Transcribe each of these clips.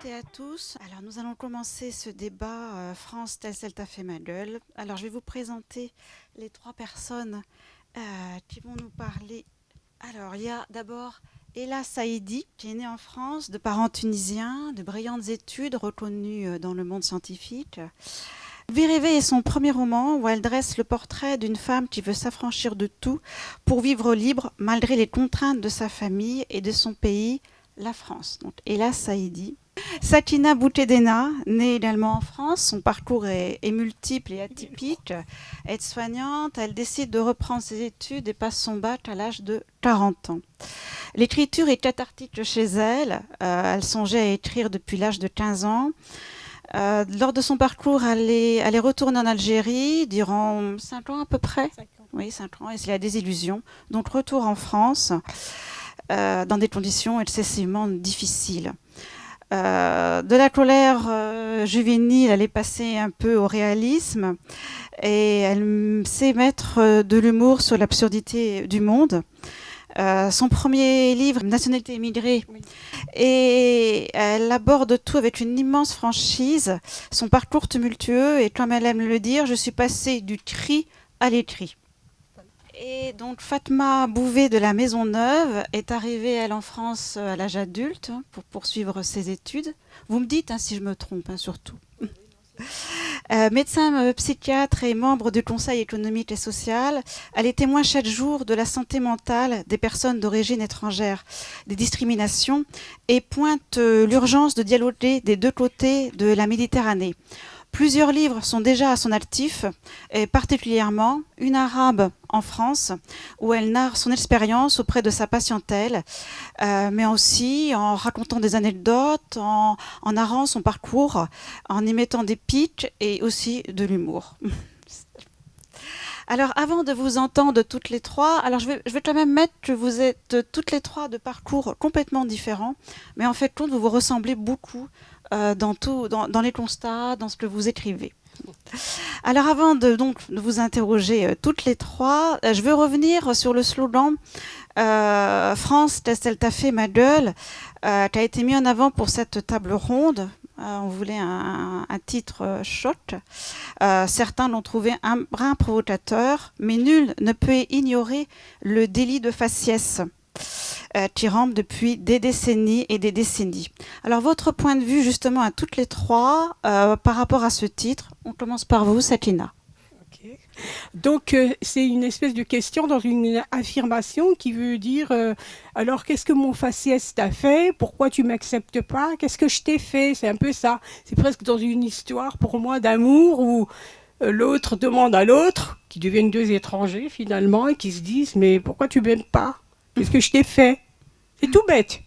toutes et à tous. Alors, nous allons commencer ce débat France, tel celle t'a fait ma gueule. Alors, je vais vous présenter les trois personnes qui vont nous parler. Alors, il y a d'abord Ella Saïdi, qui est née en France, de parents tunisiens, de brillantes études reconnues dans le monde scientifique. Vie rêvée est son premier roman où elle dresse le portrait d'une femme qui veut s'affranchir de tout pour vivre libre malgré les contraintes de sa famille et de son pays, la France. Donc, Ella Saïdi. Sakina Bouchedena, née également en France, son parcours est multiple et atypique. Aide-soignante, elle décide de reprendre ses études et passe son bac à l'âge de 40 ans. L'écriture est cathartique chez elle. Elle songeait à écrire depuis l'âge de 15 ans. Lors de son parcours, elle est retournée en Algérie durant 5 ans à peu près. 5 ans. Oui, 5 ans, et c'est la désillusion. Donc retour en France, dans des conditions excessivement difficiles. De la colère juvénile, elle est passée un peu au réalisme et elle sait mettre de l'humour sur l'absurdité du monde. Son premier livre, Nationalité émigrée, oui. Et elle aborde tout avec une immense franchise, son parcours tumultueux, et comme elle aime le dire, je suis passée du cri à l'écrit. Et donc Fatma Bouvet de la Maisonneuve est arrivée, elle, en France à l'âge adulte pour poursuivre ses études. Vous me dites si je me trompe, surtout. Médecin psychiatre et membre du Conseil économique et social, elle est témoin chaque jour de la santé mentale des personnes d'origine étrangère, des discriminations, et pointe l'urgence de dialoguer des deux côtés de la Méditerranée. Plusieurs livres sont déjà à son actif, et particulièrement Une arabe en France, où elle narre son expérience auprès de sa patientèle, mais aussi en racontant des anecdotes, en narrant son parcours, en y mettant des pitchs et aussi de l'humour. Alors, avant de vous entendre toutes les trois, alors je vais quand même mettre que vous êtes toutes les trois de parcours complètement différents, mais en fait, vous vous ressemblez beaucoup dans les constats, dans ce que vous écrivez. Alors, avant de vous interroger toutes les trois, je veux revenir sur le slogan France, tel t'a fait ma gueule, qui a été mis en avant pour cette table ronde. On voulait un titre choc. Certains l'ont trouvé un brin provocateur, mais nul ne peut ignorer le délit de faciès qui rampe depuis des décennies et des décennies. Alors, votre point de vue, justement, à toutes les trois, par rapport à ce titre, on commence par vous, Sakina. Okay. Donc, c'est une espèce de question dans une affirmation qui veut dire alors, qu'est-ce que mon faciès t'a fait? Pourquoi tu m'acceptes pas? Qu'est-ce que je t'ai fait? C'est un peu ça. C'est presque dans une histoire, pour moi, d'amour où l'autre demande à l'autre, qui deviennent deux étrangers, finalement, et qui se disent mais pourquoi tu m'aimes pas? Qu'est-ce que je t'ai fait? C'est tout bête.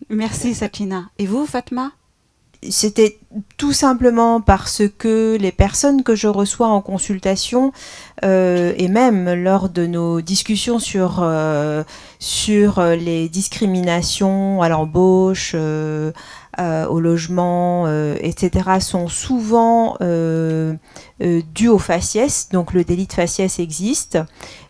Merci, Sakina. Et vous, Fatma? C'était tout simplement parce que les personnes que je reçois en consultation et même lors de nos discussions sur les discriminations à l'embauche, au logement, etc., sont souvent dues au faciès. Donc le délit de faciès existe.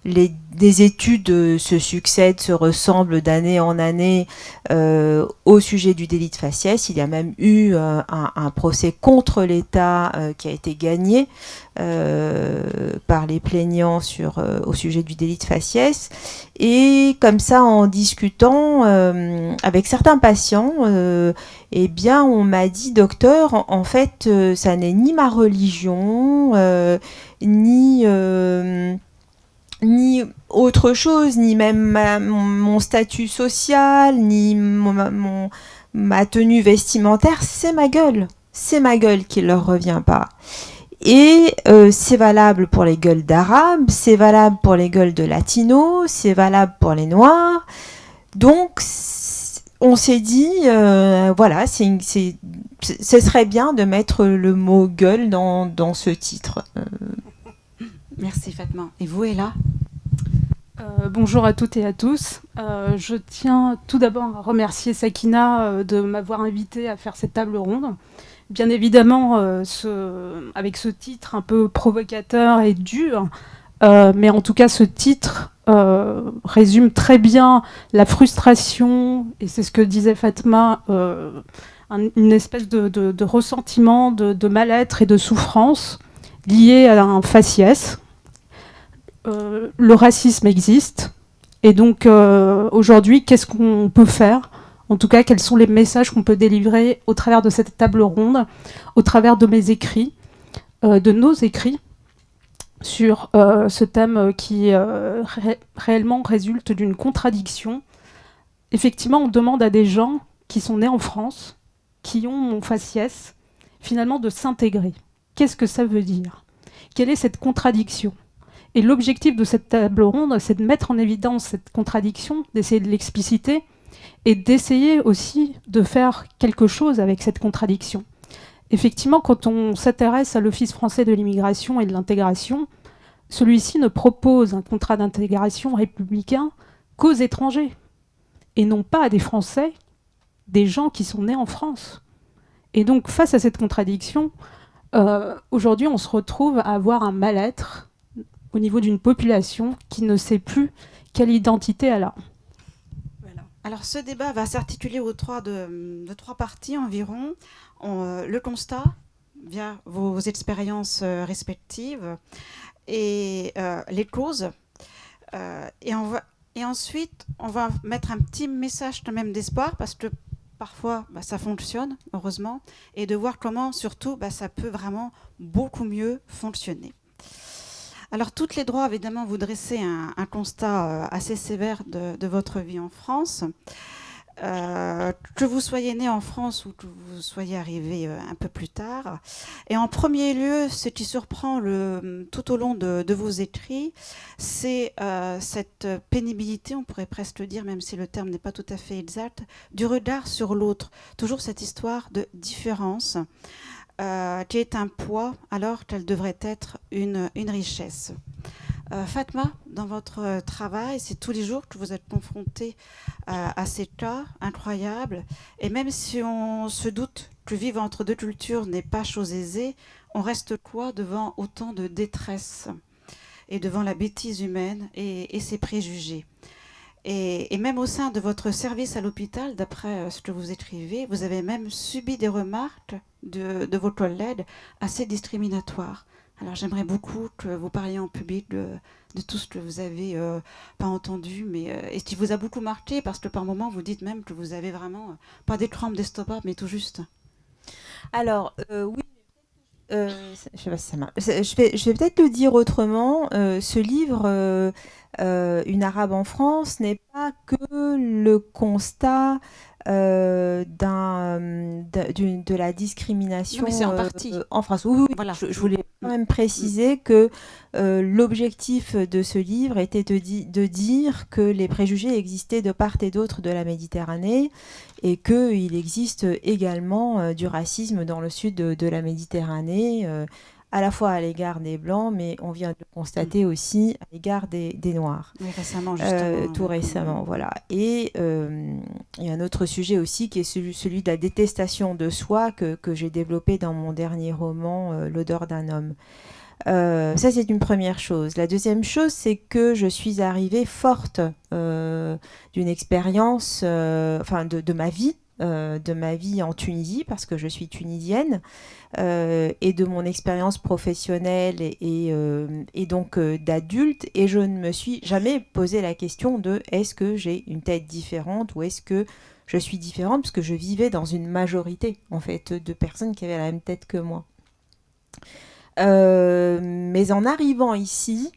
Des études se succèdent, se ressemblent d'année en année au sujet du délit de faciès. Il y a même eu un procès contre l'État qui a été gagné par les plaignants au sujet du délit de faciès. Et comme ça, en discutant avec certains patients, eh bien, on m'a dit, docteur, en fait, ça n'est ni ma religion, ni autre chose, ni même mon statut social, ni ma tenue vestimentaire, c'est ma gueule. C'est ma gueule qui leur revient pas. Et c'est valable pour les gueules d'arabes, c'est valable pour les gueules de latinos, c'est valable pour les noirs. Donc, on s'est dit, voilà, ce serait bien de mettre le mot gueule dans ce titre. Merci Fatma. Et vous, Ella? Bonjour à toutes et à tous. Je tiens tout d'abord à remercier Sakina de m'avoir invitée à faire cette table ronde. Bien évidemment, avec ce titre un peu provocateur et dur, mais en tout cas ce titre résume très bien la frustration, et c'est ce que disait Fatma, une espèce de ressentiment, de mal-être et de souffrance lié à un faciès. Le racisme existe. Et donc, aujourd'hui, qu'est-ce qu'on peut faire ? En tout cas, quels sont les messages qu'on peut délivrer au travers de cette table ronde, au travers de mes écrits, de nos écrits, sur ce thème qui réellement résulte d'une contradiction. Effectivement, on demande à des gens qui sont nés en France, qui ont mon faciès, finalement de s'intégrer. Qu'est-ce que ça veut dire ? Quelle est cette contradiction ? Et l'objectif de cette table ronde, c'est de mettre en évidence cette contradiction, d'essayer de l'expliciter et d'essayer aussi de faire quelque chose avec cette contradiction. Effectivement, quand on s'intéresse à l'Office français de l'immigration et de l'intégration, celui-ci ne propose un contrat d'intégration républicain qu'aux étrangers, et non pas à des Français, des gens qui sont nés en France. Et donc, face à cette contradiction, aujourd'hui, on se retrouve à avoir un mal-être au niveau d'une population qui ne sait plus quelle identité elle a. Voilà. Alors, ce débat va s'articuler autour de trois parties environ. Le constat, via vos expériences respectives, et les causes. Et ensuite, on va mettre un petit message quand même d'espoir, parce que parfois, ça fonctionne, heureusement, et de voir comment, surtout, ça peut vraiment beaucoup mieux fonctionner. Alors, toutes les droits, évidemment, vous dressez un constat assez sévère de votre vie en France. Que vous soyez né en France ou que vous soyez arrivé un peu plus tard. Et en premier lieu, ce qui surprend tout au long de vos écrits, c'est cette pénibilité, on pourrait presque dire, même si le terme n'est pas tout à fait exact, du regard sur l'autre. Toujours cette histoire de différence qui est un poids alors qu'elle devrait être une richesse. Fatma, dans votre travail, c'est tous les jours que vous êtes confrontée à ces cas incroyables. Et même si on se doute que vivre entre deux cultures n'est pas chose aisée, on reste quoi devant autant de détresse et devant la bêtise humaine et ses préjugés. Et même au sein de votre service à l'hôpital, d'après ce que vous écrivez, vous avez même subi des remarques de vos collègues assez discriminatoires. Alors j'aimerais beaucoup que vous parliez en public de tout ce que vous avez pas entendu, mais et ce qui vous a beaucoup marqué, parce que par moments vous dites même que vous avez vraiment pas des crampes d'estomac, mais tout juste. Alors, oui, je sais pas si ça marche. Je vais peut-être le dire autrement. Ce livre, Une arabe en France, n'est pas que le constat de la discrimination Non, mais c'est en partie. En France. Oui, oui, Voilà. je voulais quand même préciser que l'objectif de ce livre était de dire que les préjugés existaient de part et d'autre de la Méditerranée et qu'il existe également du racisme dans le sud de la Méditerranée, à la fois à l'égard des Blancs, mais on vient de le constater aussi à l'égard des Noirs. Oui, récemment, justement. Tout récemment, voilà. Et il y a un autre sujet aussi qui est celui de la détestation de soi que j'ai développé dans mon dernier roman, L'odeur d'un homme. Ça, c'est une première chose. La deuxième chose, c'est que je suis arrivée forte d'une expérience, de ma vie en Tunisie, parce que je suis tunisienne, et de mon expérience professionnelle et donc d'adulte, et je ne me suis jamais posé la question de est-ce que j'ai une tête différente ou est-ce que je suis différente, parce que je vivais dans une majorité en fait de personnes qui avaient la même tête que moi. Mais en arrivant ici,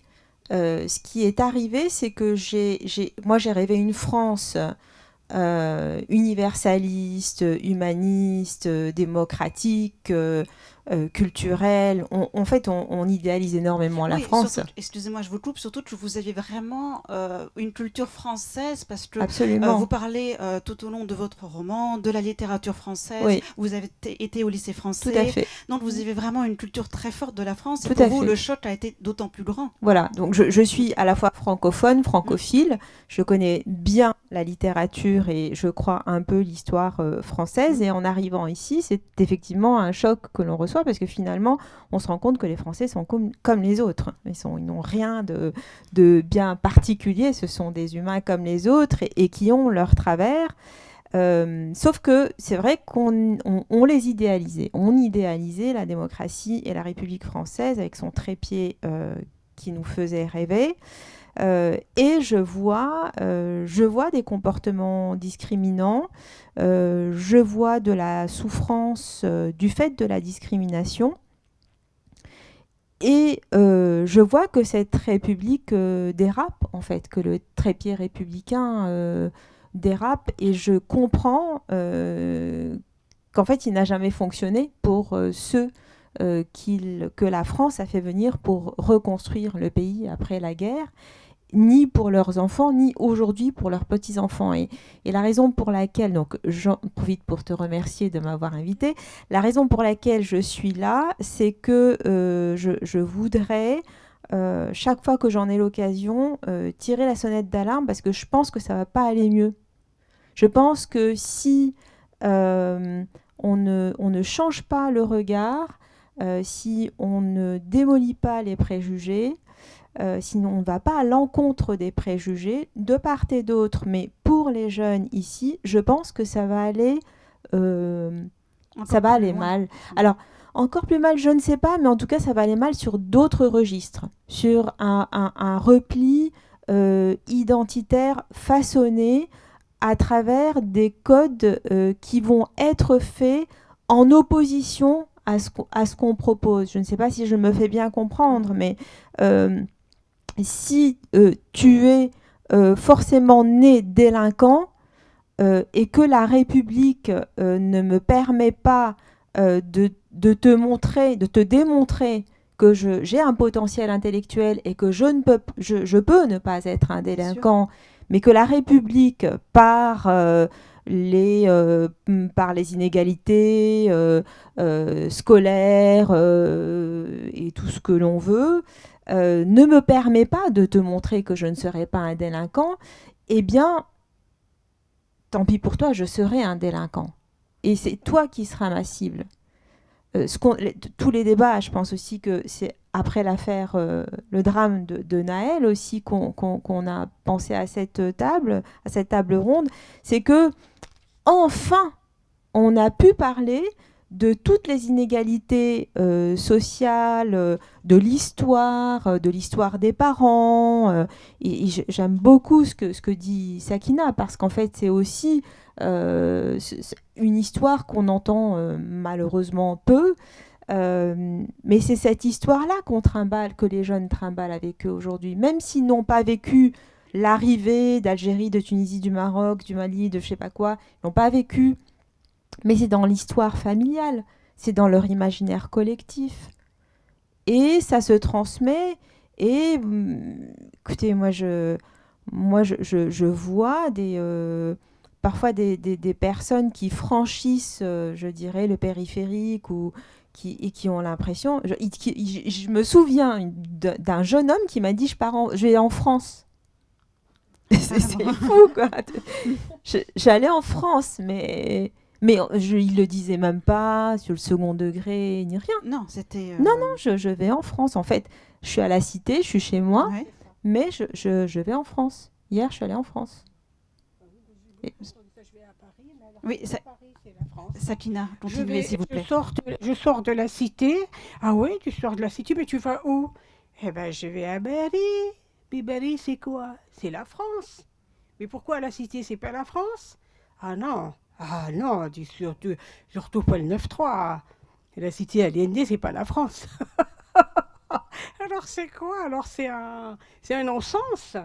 ce qui est arrivé, c'est que moi j'ai rêvé une France universaliste, humaniste, démocratique, culturelle. En fait, on idéalise énormément la France. Surtout, excusez-moi, je vous coupe, surtout que vous avez vraiment une culture française, parce que vous parlez tout au long de votre roman de la littérature française, oui. Vous avez été au lycée français, tout à fait. Donc vous avez vraiment une culture très forte de la France, et pour vous, le choc a été d'autant plus grand. Voilà, donc je suis à la fois francophone, francophile, je connais bien la littérature et je crois un peu l'histoire française, et en arrivant ici, c'est effectivement un choc que l'on reçoit, parce que finalement, on se rend compte que les Français sont comme les autres. Ils n'ont rien de bien particulier, ce sont des humains comme les autres et qui ont leurs travers. Sauf que c'est vrai qu'on les idéalisait. On idéalisait la démocratie et la République française avec son trépied qui nous faisait rêver. Et je vois des comportements discriminants, je vois de la souffrance du fait de la discrimination. Et je vois que cette République dérape, en fait, que le trépied républicain dérape, et je comprends qu'en fait, il n'a jamais fonctionné pour ceux que la France a fait venir pour reconstruire le pays après la guerre, ni pour leurs enfants, ni aujourd'hui pour leurs petits-enfants. Et la raison pour laquelle, donc j'en profite pour te remercier de m'avoir invité, la raison pour laquelle je suis là, c'est que je voudrais, chaque fois que j'en ai l'occasion, tirer la sonnette d'alarme, parce que je pense que ça ne va pas aller mieux. Je pense que si on ne change pas le regard, si on ne démolit pas les préjugés, sinon on ne va pas à l'encontre des préjugés de part et d'autre, mais pour les jeunes ici, je pense que ça va aller mal. Alors, encore plus mal, je ne sais pas, mais en tout cas, ça va aller mal sur d'autres registres, sur un repli identitaire façonné à travers des codes qui vont être faits en opposition à ce qu'on propose. Je ne sais pas si je me fais bien comprendre, mais si tu es forcément né délinquant et que la République ne me permet pas de te démontrer que j'ai un potentiel intellectuel et que je peux ne pas être un délinquant, mais que la République, par les inégalités scolaires et tout ce que l'on veut, ne me permet pas de te montrer que je ne serai pas un délinquant, eh bien, tant pis pour toi, je serai un délinquant. Et c'est toi qui seras ma cible. Tous les débats, je pense aussi que c'est après l'affaire, le drame de Naël aussi, qu'on a pensé à cette table ronde, c'est que enfin, on a pu parler de toutes les inégalités sociales, de l'histoire des parents. Et j'aime beaucoup ce que dit Sakina, parce qu'en fait, c'est aussi une histoire qu'on entend malheureusement peu. Mais c'est cette histoire-là que les jeunes trimballent avec eux aujourd'hui. Même s'ils n'ont pas vécu l'arrivée d'Algérie, de Tunisie, du Maroc, du Mali, de je sais pas quoi, ils n'ont pas vécu. Mais c'est dans l'histoire familiale, c'est dans leur imaginaire collectif. Et ça se transmet. Et écoutez, moi je vois parfois des personnes qui franchissent, je dirais, le périphérique et qui ont l'impression... Je me souviens d'un jeune homme qui m'a dit je vais en France. C'est fou, quoi. J'allais en France, mais il le disait même pas sur le second degré, ni rien. Non, c'était... Non, je vais en France. En fait, je suis à la Cité, je suis chez moi, mais je vais en France. Hier, je suis allée en France. Oui, Sakina, continuez s'il vous plaît. Je sors de la Cité. Ah oui, tu sors de la Cité, mais tu vas où? Eh ben, je vais à Berry. Puis Berry, c'est quoi? C'est la France. Mais pourquoi la Cité, c'est pas la France? Ah non, dis surtout pas le 9-3. La Cité aliénée, c'est pas la France. Alors c'est quoi? Alors c'est un non-sens.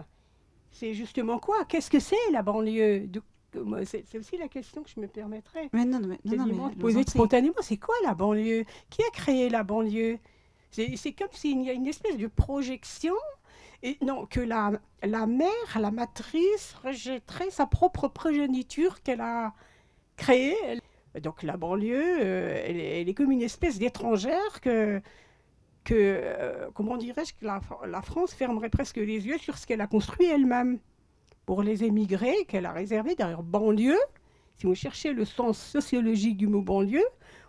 C'est justement quoi? Qu'est-ce que c'est la banlieue? C'est aussi la question que je me permettrais. Mais non, poser spontanément, c'est quoi la banlieue? Qui a créé la banlieue? C'est comme s'il y a une espèce de projection, et non, que la mère, la matrice, rejetterait sa propre progéniture qu'elle a créée. Donc la banlieue, elle est comme une espèce d'étrangère que comment dirais-je, que la France fermerait presque les yeux sur ce qu'elle a construit elle-même. Pour les émigrés qu'elle a réservés, d'ailleurs banlieue, si vous cherchez le sens sociologique du mot banlieue,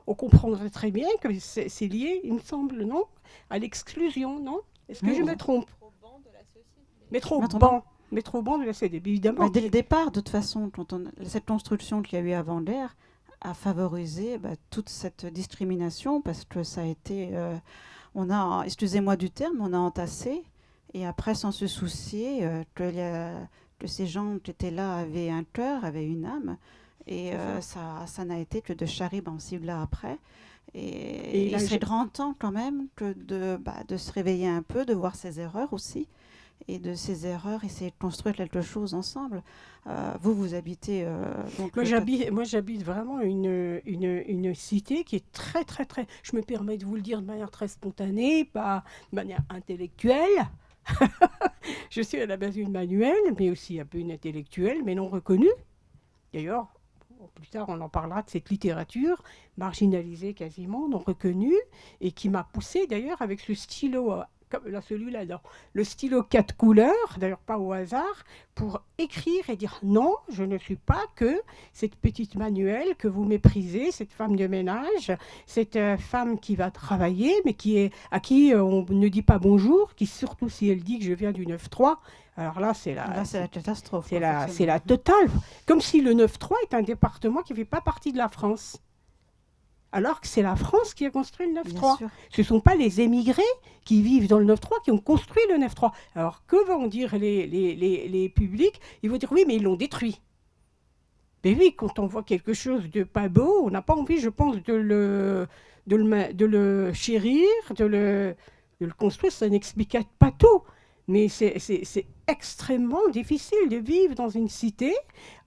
on comprendrait très bien que c'est lié, il me semble, non, à l'exclusion, non? Est-ce que je me trompe? Mais trop ban. mettre au banc de la CDB, évidemment. Dès le départ, de toute façon, cette construction qu'il y a eu avant l'ère a favorisé toute cette discrimination parce que ça a été, on a, excusez-moi du terme, on a entassé et après sans se soucier que ces gens qui étaient là avaient un cœur, avaient une âme et ça n'a été que de charib en cible après. Et il serait grand temps quand même que de se réveiller un peu, de voir ses erreurs aussi. Et de ces erreurs, essayer de construire quelque chose ensemble. Vous habitez... donc moi, j'habite vraiment une cité qui est très, très, très... Je me permets de vous le dire de manière très spontanée, pas de manière intellectuelle. Je suis à la base une manuelle, mais aussi un peu une intellectuelle, mais non reconnue. D'ailleurs, plus tard, on en parlera de cette littérature marginalisée quasiment, non reconnue, et qui m'a poussée d'ailleurs avec ce stylo... comme là, celui-là, non. Le stylo 4 couleurs, d'ailleurs pas au hasard, pour écrire et dire non, je ne suis pas que cette petite manuelle que vous méprisez, cette femme de ménage, cette femme qui va travailler, mais à qui on ne dit pas bonjour, qui surtout si elle dit que je viens du 9-3, alors là, c'est la catastrophe. C'est la totale. Comme si le 9-3 est un département qui ne fait pas partie de la France. Alors que c'est la France qui a construit le 9-3. Ce ne sont pas les émigrés qui vivent dans le 9-3 qui ont construit le 9-3. Alors, que vont dire les publics? Ils vont dire, oui, mais ils l'ont détruit. Mais oui, quand on voit quelque chose de pas beau, on n'a pas envie, je pense, de le chérir, de le construire. Ça n'explique pas tout. Mais c'est extrêmement difficile de vivre dans une cité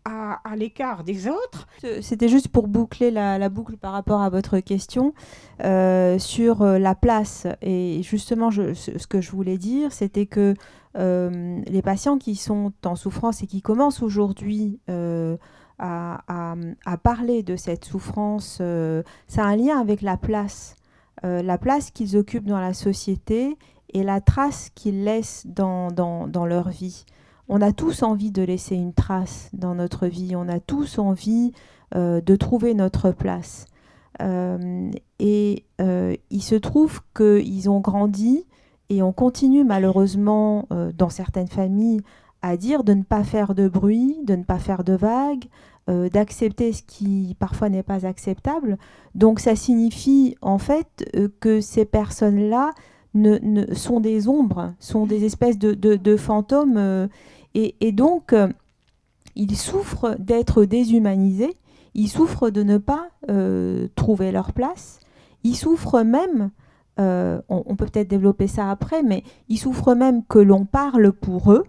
à l'écart des autres. C'était juste pour boucler la boucle par rapport à votre question sur la place. Et justement, ce que je voulais dire, c'était que les patients qui sont en souffrance et qui commencent aujourd'hui à parler de cette souffrance, ça a un lien avec la place qu'ils occupent dans la société et la trace qu'ils laissent dans leur vie. On a tous envie de laisser une trace dans notre vie, on a tous envie de trouver notre place. Il se trouve qu'ils ont grandi et on continue malheureusement dans certaines familles à dire de ne pas faire de bruit, de ne pas faire de vagues, d'accepter ce qui parfois n'est pas acceptable. Donc ça signifie en fait que ces personnes-là sont des ombres, sont des espèces de fantômes et donc ils souffrent d'être déshumanisés, ils souffrent de ne pas trouver leur place, ils souffrent même, on peut peut-être développer ça après, mais ils souffrent même que l'on parle pour eux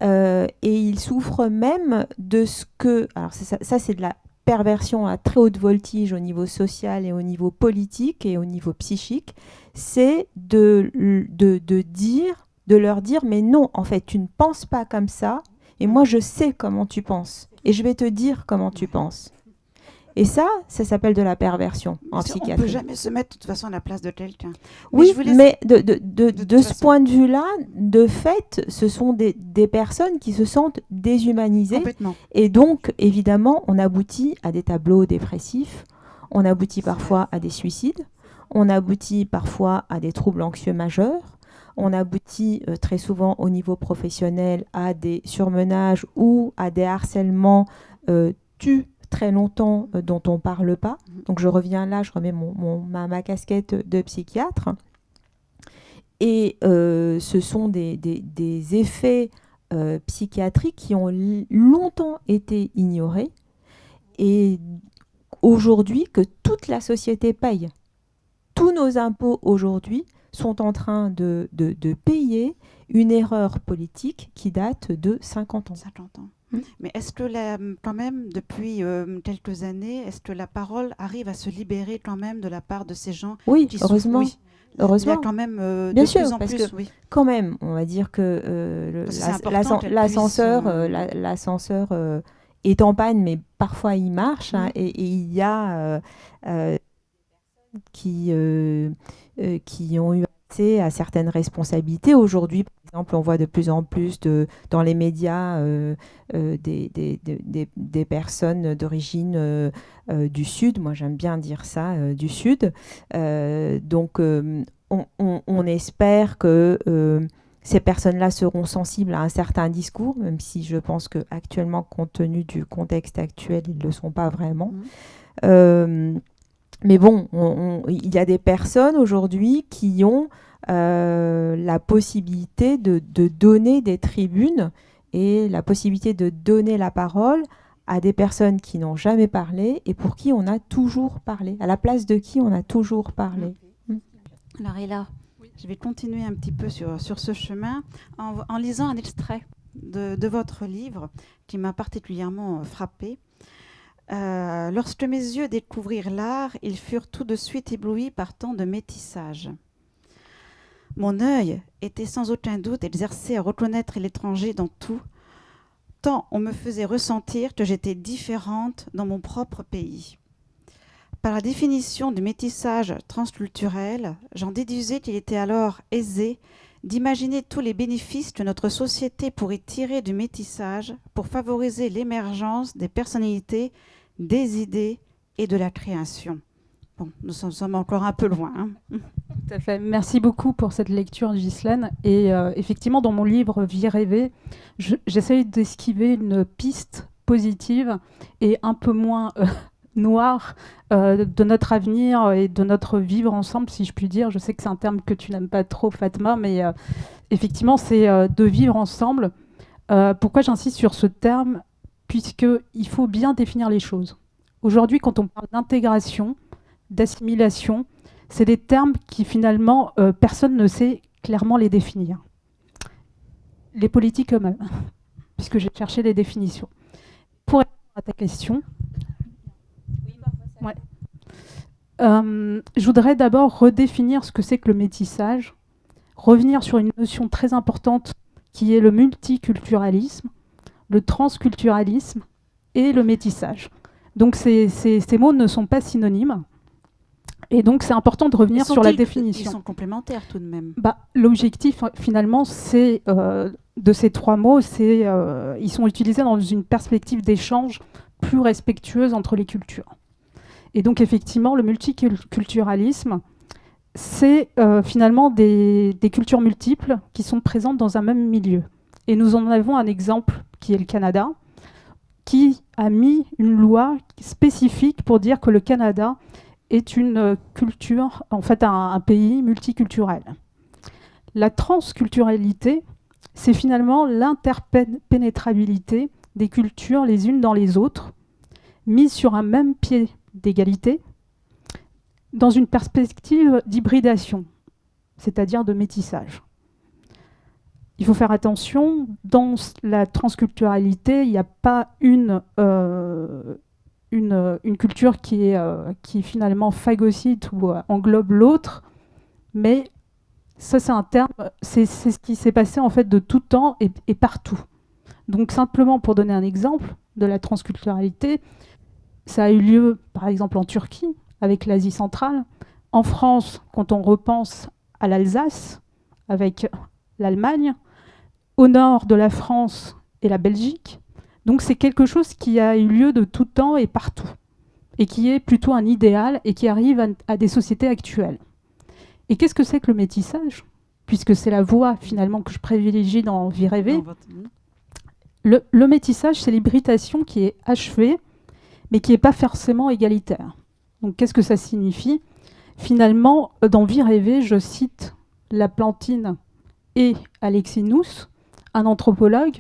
et ils souffrent même de ce que... Alors ça c'est de la perversion à très haute voltige au niveau social et au niveau politique et au niveau psychique, c'est de leur dire mais non, en fait, tu ne penses pas comme ça et moi je sais comment tu penses et je vais te dire comment tu penses. Et ça s'appelle de la perversion en psychiatrie. On ne peut jamais se mettre de toute façon à la place de quelqu'un. Oui, mais de ce point de vue-là, de fait, ce sont des personnes qui se sentent déshumanisées. Complètement. Et donc, évidemment, on aboutit à des tableaux dépressifs, on aboutit parfois à des suicides, on aboutit parfois à des troubles anxieux majeurs, on aboutit très souvent au niveau professionnel à des surmenages ou à des harcèlements très longtemps dont on ne parle pas. Donc je reviens là, je remets ma casquette de psychiatre. Et ce sont des effets psychiatriques qui ont longtemps été ignorés et aujourd'hui que toute la société paye. Tous nos impôts aujourd'hui sont en train de payer une erreur politique qui date de 50 ans. 50 ans. Mais est-ce que quand même, depuis quelques années, est-ce que la parole arrive à se libérer quand même de la part de ces gens qui heureusement. souffrent? Oui, heureusement. il y a quand même Bien de sûr, plus en parce plus. Que, oui. quand même, on va dire que l'ascenseur est en panne, mais parfois il marche et il y a qui ont eu accès à certaines responsabilités. Aujourd'hui, par exemple, on voit de plus en plus dans les médias des personnes d'origine du Sud. Moi, j'aime bien dire ça, du Sud. Donc, on espère que ces personnes-là seront sensibles à un certain discours, même si je pense qu'actuellement, compte tenu du contexte actuel, ils ne le sont pas vraiment. Mais bon, il y a des personnes aujourd'hui qui ont la possibilité de donner des tribunes et la possibilité de donner la parole à des personnes qui n'ont jamais parlé et pour qui on a toujours parlé, à la place de qui on a toujours parlé. Alors Ella, je vais continuer un petit peu sur ce chemin en lisant un extrait de votre livre qui m'a particulièrement frappée. Lorsque mes yeux découvrirent l'art, ils furent tout de suite éblouis par tant de métissage. Mon œil était sans aucun doute exercé à reconnaître l'étranger dans tout, tant on me faisait ressentir que j'étais différente dans mon propre pays. Par la définition du métissage transculturel, j'en déduisais qu'il était alors aisé d'imaginer tous les bénéfices que notre société pourrait tirer du métissage pour favoriser l'émergence des personnalités, des idées et de la création. Bon, nous sommes encore un peu loin. Tout à fait. Merci beaucoup pour cette lecture, Ghislaine. Et effectivement, dans mon livre Vie rêvée, j'essaye d'esquiver une piste positive et un peu moins noire de notre avenir et de notre vivre ensemble, si je puis dire. Je sais que c'est un terme que tu n'aimes pas trop, Fatma, mais effectivement, c'est de vivre ensemble. Pourquoi j'insiste sur ce terme ? Puisqu'il faut bien définir les choses. Aujourd'hui, quand on parle d'intégration, d'assimilation, c'est des termes qui finalement, personne ne sait clairement les définir. Les politiques eux-mêmes, puisque j'ai cherché les définitions. Pour répondre à ta question, ouais. Je voudrais d'abord redéfinir ce que c'est que le métissage, revenir sur une notion très importante qui est le multiculturalisme, le transculturalisme et le métissage. Donc ces mots ne sont pas synonymes. Et donc, c'est important de revenir sur la définition. Ils sont complémentaires tout de même. L'objectif, finalement, c'est de ces trois mots, ils sont utilisés dans une perspective d'échange plus respectueuse entre les cultures. Et donc, effectivement, le multiculturalisme, c'est finalement des cultures multiples qui sont présentes dans un même milieu. Et nous en avons un exemple, qui est le Canada, qui a mis une loi spécifique pour dire que le Canada est une culture, en fait un pays multiculturel. La transculturalité, c'est finalement l'interpénétrabilité des cultures les unes dans les autres, mises sur un même pied d'égalité, dans une perspective d'hybridation, c'est-à-dire de métissage. Il faut faire attention, dans la transculturalité, il n'y a pas une culture qui finalement phagocyte ou englobe l'autre, mais ça c'est un terme, c'est ce qui s'est passé en fait de tout temps et partout. Donc simplement pour donner un exemple de la transculturalité, ça a eu lieu par exemple en Turquie avec l'Asie centrale, en France quand on repense à l'Alsace avec l'Allemagne, au nord de la France et la Belgique. Donc c'est quelque chose qui a eu lieu de tout temps et partout, et qui est plutôt un idéal et qui arrive à des sociétés actuelles. Et qu'est-ce que c'est que le métissage ? Puisque c'est la voie finalement que je privilégie dans Vie rêvée. Le métissage, c'est l'hybridation qui est achevée, mais qui n'est pas forcément égalitaire. Donc qu'est-ce que ça signifie ? Finalement, dans Vie rêvée, je cite Laplantine et Alexis Nuss, un anthropologue,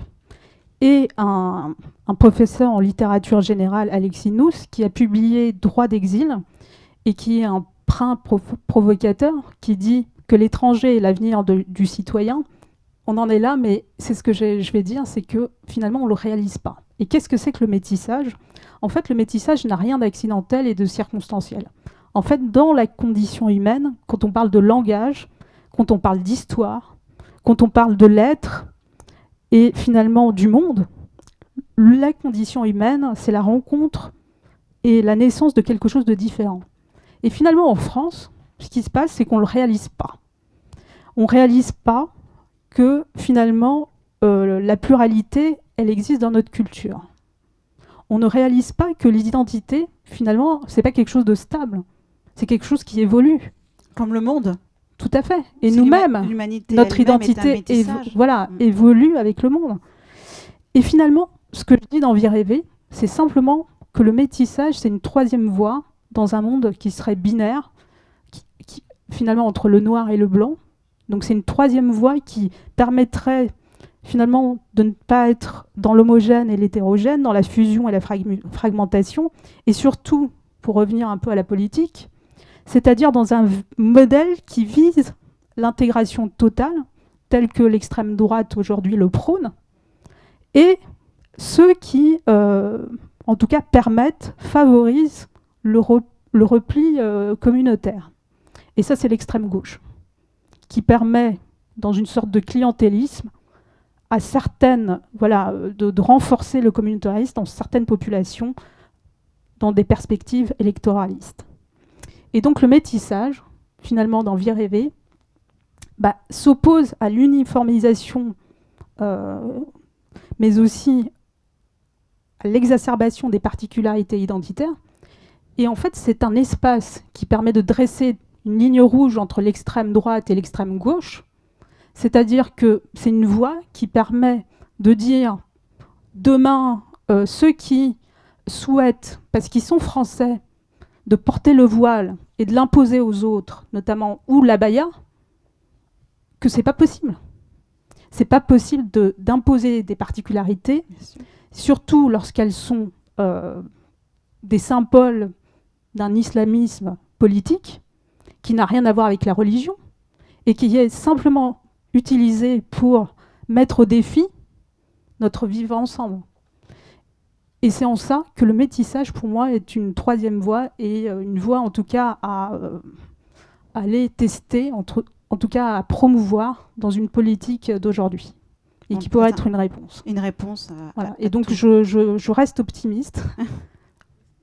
et un professeur en littérature générale, Alexis Nuss, qui a publié Droit d'exil, et qui est un prin provocateur, qui dit que l'étranger est l'avenir du citoyen. On en est là, mais c'est ce que je vais dire, c'est que finalement, on ne le réalise pas. Et qu'est-ce que c'est que le métissage ? En fait, le métissage n'a rien d'accidentel et de circonstanciel. En fait, dans la condition humaine, quand on parle de langage, quand on parle d'histoire, quand on parle de l'être, et finalement du monde, la condition humaine, c'est la rencontre et la naissance de quelque chose de différent. Et finalement, en France, ce qui se passe, c'est qu'on ne le réalise pas. On ne réalise pas que finalement, la pluralité, elle existe dans notre culture. On ne réalise pas que l'identité, finalement, ce n'est pas quelque chose de stable. C'est quelque chose qui évolue. Comme le monde. Tout à fait. Et C'est nous-mêmes, l'humanité notre elle-même est un identité métissage. évolue avec le monde. Et finalement, ce que je dis dans Vie rêvée, c'est simplement que le métissage, c'est une troisième voie dans un monde qui serait binaire, finalement entre le noir et le blanc. Donc c'est une troisième voie qui permettrait finalement de ne pas être dans l'homogène et l'hétérogène, dans la fusion et la fragmentation, et surtout, pour revenir un peu à la politique, c'est-à-dire dans un modèle qui vise l'intégration totale, tel que l'extrême droite aujourd'hui le prône, et ceux qui, en tout cas, favorisent le repli communautaire. Et ça, c'est l'extrême gauche, qui permet, dans une sorte de clientélisme, à certaines, de renforcer le communautarisme dans certaines populations, dans des perspectives électoralistes. Et donc le métissage, finalement, dans Vie rêvée, s'oppose à l'uniformisation, mais aussi à l'exacerbation des particularités identitaires. Et en fait, c'est un espace qui permet de dresser une ligne rouge entre l'extrême droite et l'extrême gauche. C'est-à-dire que c'est une voie qui permet de dire demain, ceux qui souhaitent, parce qu'ils sont français, de porter le voile et de l'imposer aux autres, notamment ou l'abaya, que c'est pas possible. C'est pas possible d'imposer des particularités, surtout lorsqu'elles sont des symboles d'un islamisme politique qui n'a rien à voir avec la religion et qui est simplement utilisé pour mettre au défi notre vivre ensemble. Et c'est en ça que le métissage, pour moi, est une troisième voie et une voie, en tout cas, à aller tester, en tout cas, à promouvoir dans une politique d'aujourd'hui. Et qui pourrait être une réponse. Une réponse voilà. Et donc, je reste optimiste.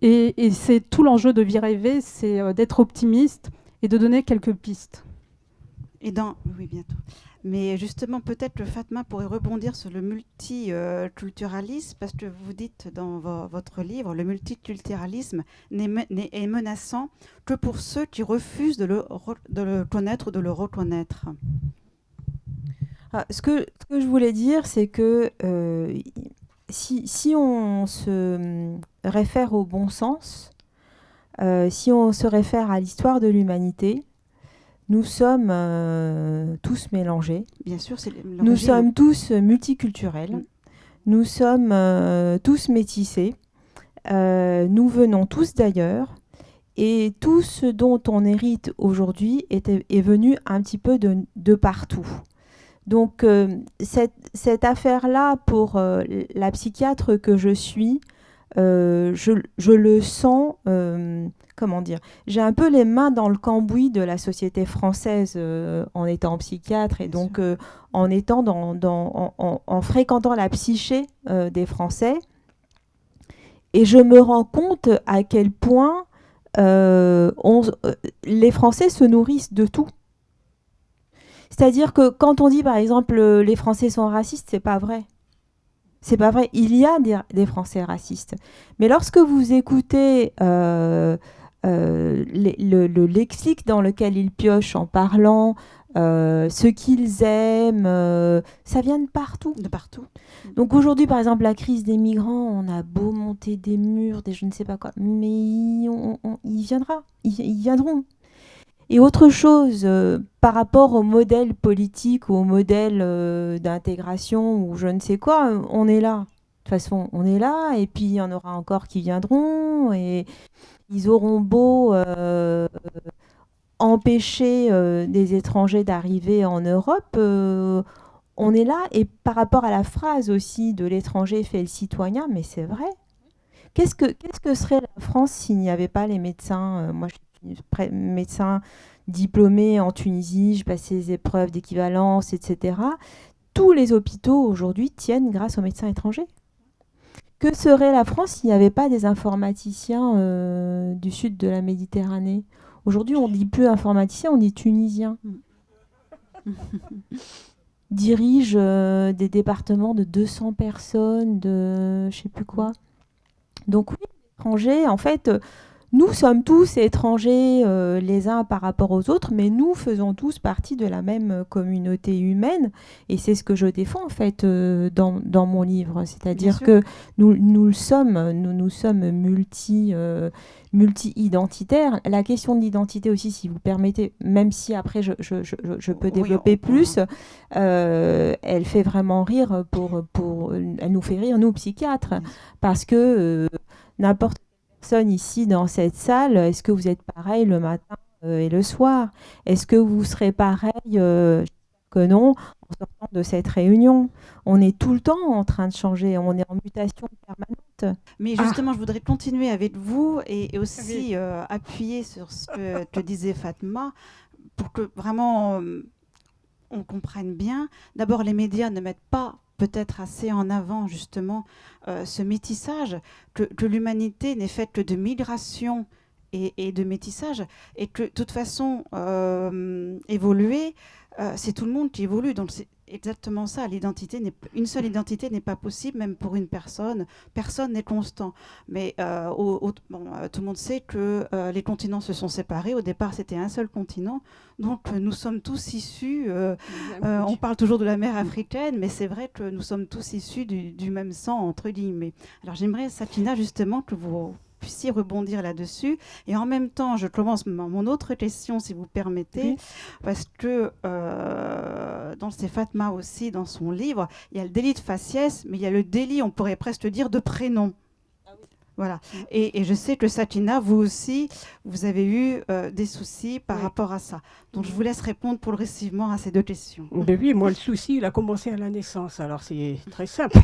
et c'est tout l'enjeu de Vie rêvée, c'est d'être optimiste et de donner quelques pistes. Oui, bientôt. Mais justement, peut-être Fatma pourrait rebondir sur le multiculturalisme, parce que vous dites dans votre livre, le multiculturalisme est menaçant que pour ceux qui refusent de le connaître ou de le reconnaître. Ce que je voulais dire, c'est que si on se réfère au bon sens, si on se réfère à l'histoire de l'humanité, nous sommes tous mélangés. Bien sûr, nous sommes tous multiculturels. Nous sommes tous métissés. Nous venons tous d'ailleurs. Et tout ce dont on hérite aujourd'hui est venu un petit peu de partout. Donc cette affaire-là, pour la psychiatre que je suis, je le sens, comment dire, j'ai un peu les mains dans le cambouis de la société française en étant psychiatre et donc en étant en fréquentant la psyché des Français. Et je me rends compte à quel point les Français se nourrissent de tout. C'est-à-dire que quand on dit, par exemple, les Français sont racistes, c'est pas vrai. C'est pas vrai. Il y a des Français racistes. Mais lorsque vous écoutez le lexique dans lequel ils piochent en parlant, ce qu'ils aiment, ça vient de partout. De partout. Donc aujourd'hui, par exemple, la crise des migrants, on a beau monter des murs, des je ne sais pas quoi, mais il viendra. Ils viendront. Et autre chose, par rapport au modèle politique ou au modèle d'intégration ou je ne sais quoi, on est là. De toute façon, on est là, et puis il y en aura encore qui viendront, et ils auront beau empêcher des étrangers d'arriver en Europe, on est là. Et par rapport à la phrase aussi de l'étranger fait le citoyen, mais c'est vrai. Qu'est-ce que serait la France s'il n'y avait pas les médecins moi, je suis médecin diplômé en Tunisie, je passais les épreuves d'équivalence, etc. Tous les hôpitaux aujourd'hui tiennent grâce aux médecins étrangers. Que serait la France s'il n'y avait pas des informaticiens du sud de la Méditerranée? Aujourd'hui, on ne dit plus informaticien, on dit tunisien. Dirige des départements de 200 personnes, de je ne sais plus quoi. Donc oui, l'étranger, en fait, nous sommes tous étrangers les uns par rapport aux autres, mais nous faisons tous partie de la même communauté humaine. Et c'est ce que je défends en fait dans mon livre. C'est-à-dire que nous sommes multi-identitaires. La question de l'identité aussi, si vous permettez, même si après je peux développer plus, elle fait vraiment rire elle nous fait rire, nous psychiatres, parce que n'importe personne ici dans cette salle, est-ce que vous êtes pareil le matin et le soir? Est-ce que vous serez pareil que non, en sortant de cette réunion? On est tout le temps en train de changer, on est en mutation permanente. Mais justement, je voudrais continuer avec vous et aussi appuyer sur ce que te disait Fatma pour que vraiment on comprenne bien. D'abord, les médias ne mettent pas peut-être assez en avant justement ce métissage, que l'humanité n'est faite que de migration et de métissage, et que de toute façon, évoluer, c'est tout le monde qui évolue. Donc c'est exactement ça, une seule identité n'est pas possible, même pour une personne. Personne n'est constant. Mais tout le monde sait que les continents se sont séparés. Au départ, c'était un seul continent. Donc nous sommes tous issus, on parle toujours de la mer africaine, mais c'est vrai que nous sommes tous issus du même sang, entre guillemets. Alors j'aimerais, Sakina, justement, que vous puissiez rebondir là-dessus. Et en même temps, je commence mon autre question, si vous permettez, parce que c'est Fatma aussi, dans son livre, il y a le délit de faciès, mais il y a le délit, on pourrait presque dire, de prénom. Voilà. Et je sais que Sakina, vous aussi, vous avez eu des soucis par rapport à ça. Donc je vous laisse répondre progressivement à ces deux questions. Ben oui, moi le souci, il a commencé à la naissance. Alors c'est très simple.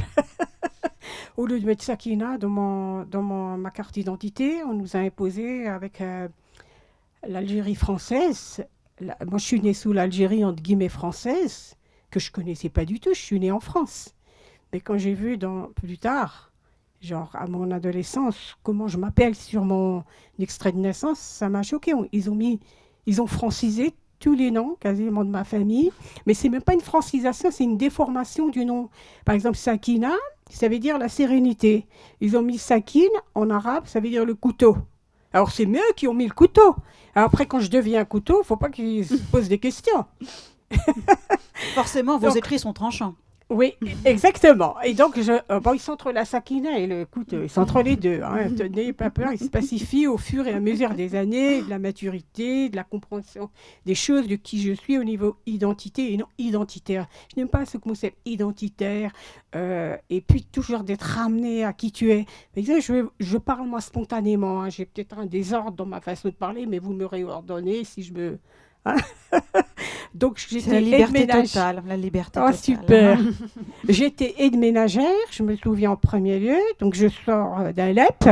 Au lieu de mettre Sakina dans ma carte d'identité, on nous a imposé avec l'Algérie française. Moi, je suis née sous l'Algérie, entre guillemets, française, que je ne connaissais pas du tout. Je suis née en France. Mais quand j'ai vu plus tard, genre à mon adolescence, comment je m'appelle sur mon extrait de naissance, ça m'a choquée. Ils ont francisé tous les noms quasiment de ma famille, mais c'est même pas une francisation, c'est une déformation du nom. Par exemple, Sakina, ça veut dire la sérénité. Ils ont mis Sakin en arabe, ça veut dire le couteau. Alors c'est eux qui ont mis le couteau. Alors après, quand je deviens un couteau, il ne faut pas qu'ils se posent des questions. Forcément, vos écrits sont tranchants. Oui, exactement. Et donc, ils sont entre la Sakina et le couteau. Ils sont entre les deux. Hein. N'ayez pas peur, ils se pacifient au fur et à mesure des années, de la maturité, de la compréhension des choses, de qui je suis au niveau identité et non identitaire. Je n'aime pas ce concept identitaire et puis toujours d'être ramené à qui tu es. Mais je parle moi spontanément. Hein. J'ai peut-être un désordre dans ma façon de parler, mais vous me réordonnez si je me... Hein. Donc j'étais la liberté totale, la liberté totale. Super. J'étais aide ménagère, je me souviens en premier lieu. Donc je sors d'Alep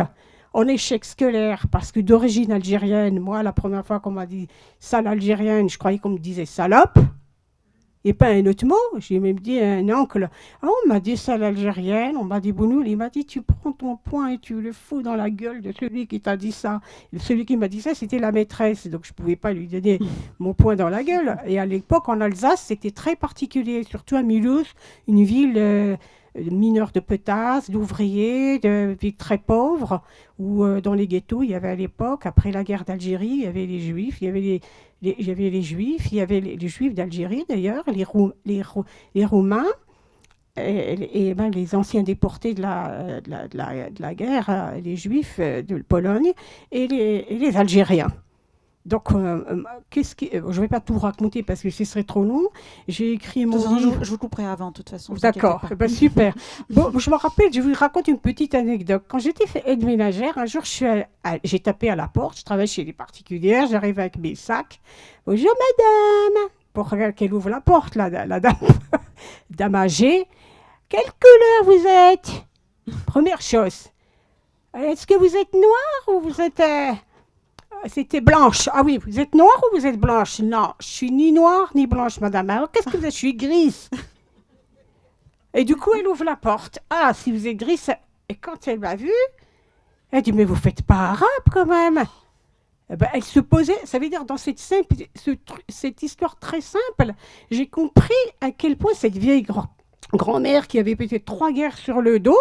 en échec scolaire parce que d'origine algérienne, moi la première fois qu'on m'a dit sale algérienne, je croyais qu'on me disait salope. Et pas un autre mot, j'ai même dit à un oncle, on m'a dit sale algérienne, on m'a dit bougnoule, il m'a dit tu prends ton poing et tu le fous dans la gueule de celui qui t'a dit ça. Et celui qui m'a dit ça, c'était la maîtresse, donc je ne pouvais pas lui donner mon poing dans la gueule. Et à l'époque, en Alsace, c'était très particulier, surtout à Mulhouse, une ville mineurs de potasse, d'ouvriers, de villes très pauvres, où dans les ghettos, il y avait à l'époque, après la guerre d'Algérie, il y avait les Juifs, il y avait les Juifs d'Algérie d'ailleurs, les Roumains, et ben, les anciens déportés de la guerre, les Juifs de Pologne, et les Algériens. Donc, je ne vais pas tout raconter parce que ce serait trop long. J'ai écrit mon livre. Je vous couperai avant, de toute façon. D'accord, ben, super. Bon, je me rappelle, je vous raconte une petite anecdote. Quand j'étais aide ménagère, un jour, j'ai tapé à la porte. Je travaille chez les particulières. J'arrive avec mes sacs. Bonjour, madame. Pour qu'elle ouvre la porte, la dame. Dame âgée. Quelle couleur vous êtes? Première chose. Est-ce que vous êtes noire ou vous êtes... C'était blanche. Ah oui, vous êtes noire ou vous êtes blanche? Non, je suis ni noire ni blanche, madame. Alors, qu'est-ce que vous êtes? Je suis grise. Et du coup, elle ouvre la porte. Ah, si vous êtes grise... Et quand elle m'a vue, elle dit, mais vous ne faites pas arabe quand même. Eh ben, elle se posait, ça veut dire dans cette histoire très simple, j'ai compris à quel point cette vieille grand-mère qui avait peut-être 3 guerres sur le dos,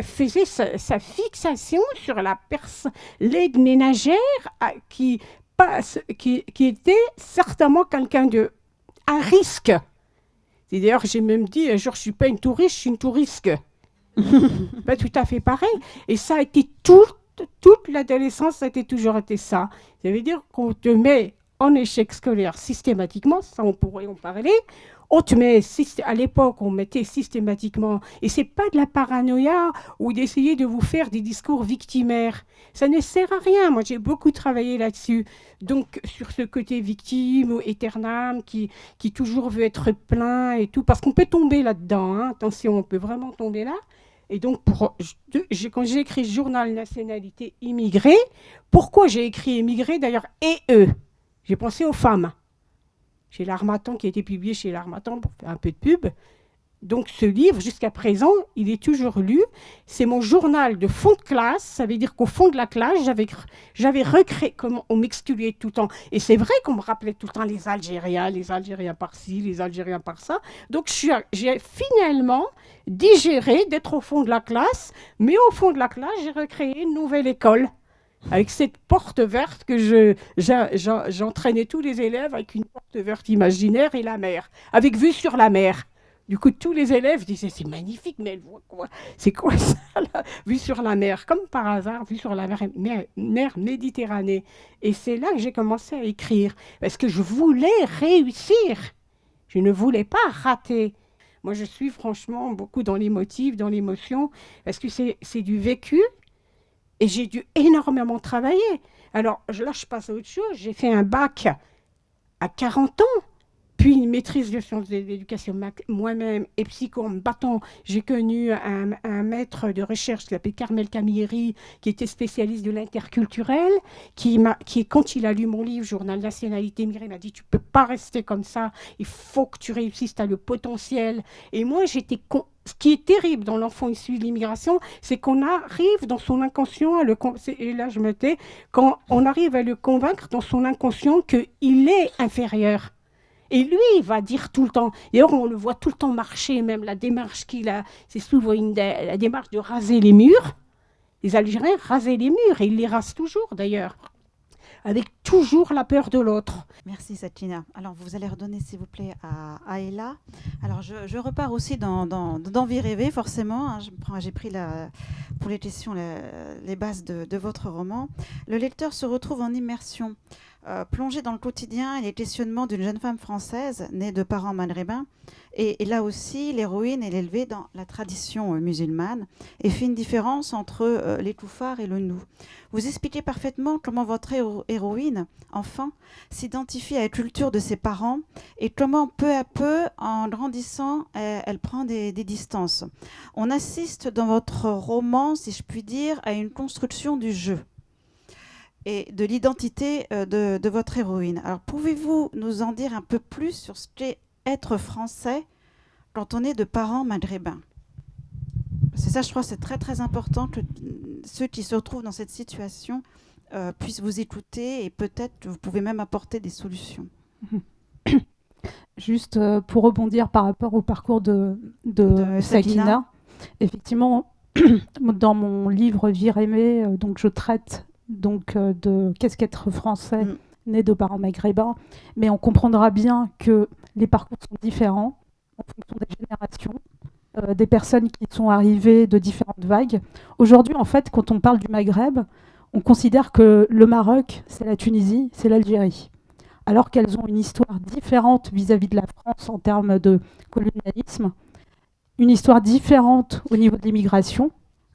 faisait sa fixation sur l'aide ménagère qui était certainement quelqu'un à risque. Et d'ailleurs, j'ai même dit, un jour, je ne suis pas une touriste, je suis une tourisque. Pas tout à fait pareil. Et ça a été toute l'adolescence, ça a toujours été ça. Ça veut dire qu'on te met en échec scolaire systématiquement, ça on pourrait en parler. On te met, à l'époque, on mettait systématiquement, et c'est pas de la paranoïa ou d'essayer de vous faire des discours victimaires. Ça ne sert à rien. Moi, j'ai beaucoup travaillé là-dessus. Donc, sur ce côté victime ou éternam qui toujours veut être plein et tout, parce qu'on peut tomber là-dedans. Hein. Attention, on peut vraiment tomber là. Et donc, quand j'ai écrit Journal Nationalité Immigrée, pourquoi j'ai écrit Immigré d'ailleurs et eux? J'ai pensé aux femmes. Chez l'Harmattan, qui a été publié chez l'Harmattan pour faire un peu de pub. Donc ce livre, jusqu'à présent, il est toujours lu. C'est mon journal de fond de classe. Ça veut dire qu'au fond de la classe, j'avais recréé, comme on m'excluait tout le temps. Et c'est vrai qu'on me rappelait tout le temps les Algériens par-ci, les Algériens par-ça. Donc j'ai finalement digéré d'être au fond de la classe. Mais au fond de la classe, j'ai recréé une nouvelle école. Avec cette porte verte que j'entraînais tous les élèves avec une porte verte imaginaire et la mer, avec vue sur la mer. Du coup, tous les élèves disaient, c'est magnifique, mais elle voit quoi? C'est quoi ça, là? Vue sur la mer, comme par hasard, vue sur la mer Méditerranée. Et c'est là que j'ai commencé à écrire, parce que je voulais réussir. Je ne voulais pas rater. Moi, je suis franchement beaucoup dans l'émotif, dans l'émotion, parce que c'est du vécu. Et j'ai dû énormément travailler. Alors là, je passe à autre chose. J'ai fait un bac à 40 ans, puis une maîtrise de sciences de l'éducation moi-même et psycho en me battant. J'ai connu un maître de recherche qui s'appelait Carmel Camilleri, qui était spécialiste de l'interculturel, qui, quand il a lu mon livre, Journal Nationalité Immigrée, m'a dit « Tu ne peux pas rester comme ça, il faut que tu réussisses, tu as le potentiel. » Et moi, ce qui est terrible dans l'enfant issu de l'immigration, c'est qu'on arrive dans son inconscient, et là je me tais, quand on arrive à le convaincre dans son inconscient qu'il est inférieur. Et lui, il va dire tout le temps, d'ailleurs on le voit tout le temps marcher, même la démarche qu'il a, c'est souvent la démarche de raser les murs. Les Algériens rasaient les murs, et ils les rasent toujours d'ailleurs, avec toujours la peur de l'autre. Merci Sakina. Alors vous allez redonner s'il vous plaît à Ella. Alors je repars aussi dans Vie rêver forcément. Hein. J'ai pris pour les questions les bases de votre roman. Le lecteur se retrouve en immersion, plongé dans le quotidien et les questionnements d'une jeune femme française née de parents maghrébins. Et là aussi, l'héroïne est élevée dans la tradition musulmane et fait une différence entre les koufars et le nous. Vous expliquez parfaitement comment votre héroïne, enfant, s'identifie à la culture de ses parents et comment peu à peu, en grandissant, elle prend des distances. On assiste dans votre roman, si je puis dire, à une construction du jeu et de l'identité de votre héroïne. Alors pouvez-vous nous en dire un peu plus sur ce qu'est être français quand on est de parents maghrébins? C'est ça, je crois, c'est très très important que ceux qui se retrouvent dans cette situation puissent vous écouter et peut-être vous pouvez même apporter des solutions. Juste pour rebondir par rapport au parcours de Sakina, effectivement, dans mon livre Vie rêver, donc je traite de qu'est-ce qu'être français né de parents maghrébins, mais on comprendra bien que les parcours sont différents en fonction des générations, des personnes qui sont arrivées de différentes vagues. Aujourd'hui, en fait, quand on parle du Maghreb, on considère que le Maroc, c'est la Tunisie, c'est l'Algérie, alors qu'elles ont une histoire différente vis-à-vis de la France en termes de colonialisme, une histoire différente au niveau de l'immigration.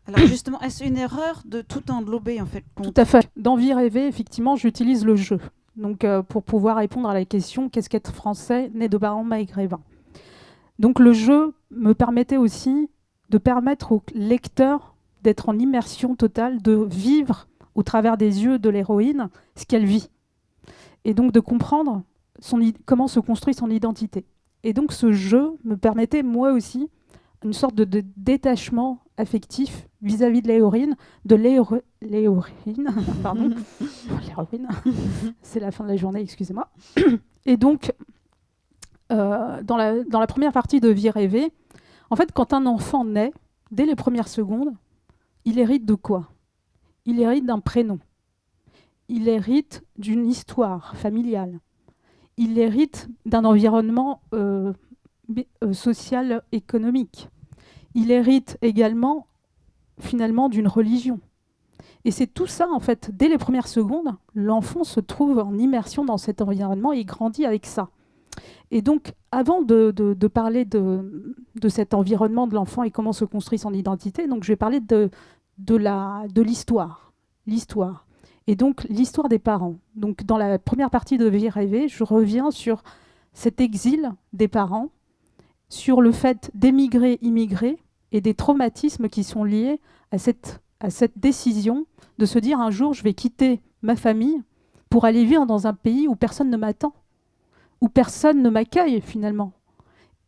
Alors justement, est-ce une erreur de tout englober en fait? Tout à fait. Dans Vie rêver, effectivement, j'utilise le jeu. Donc, pour pouvoir répondre à la question, qu'est-ce qu'être français né de parents maghrébins? Donc le jeu me permettait aussi de permettre au lecteur d'être en immersion totale, de vivre au travers des yeux de l'héroïne ce qu'elle vit. Et donc de comprendre comment se construit son identité. Et donc ce jeu me permettait moi aussi une sorte de détachement affectif vis-à-vis de l'héroïne, pardon, l'héroïne, c'est la fin de la journée, excusez-moi. Et donc, dans la première partie de Vie rêver, en fait, quand un enfant naît, dès les premières secondes, il hérite de quoi? Il hérite d'un prénom. Il hérite d'une histoire familiale. Il hérite d'un environnement social, économique. Il hérite également, finalement, d'une religion. Et c'est tout ça, en fait, dès les premières secondes, l'enfant se trouve en immersion dans cet environnement et il grandit avec ça. Et donc, avant de parler de cet environnement de l'enfant et comment se construit son identité, donc je vais parler de l'histoire. L'histoire. Et donc, l'histoire des parents. Donc, dans la première partie de Vie rêver, je reviens sur cet exil des parents, sur le fait d'émigrer, immigrer, et des traumatismes qui sont liés à cette décision de se dire un jour, je vais quitter ma famille pour aller vivre dans un pays où personne ne m'attend, où personne ne m'accueille finalement.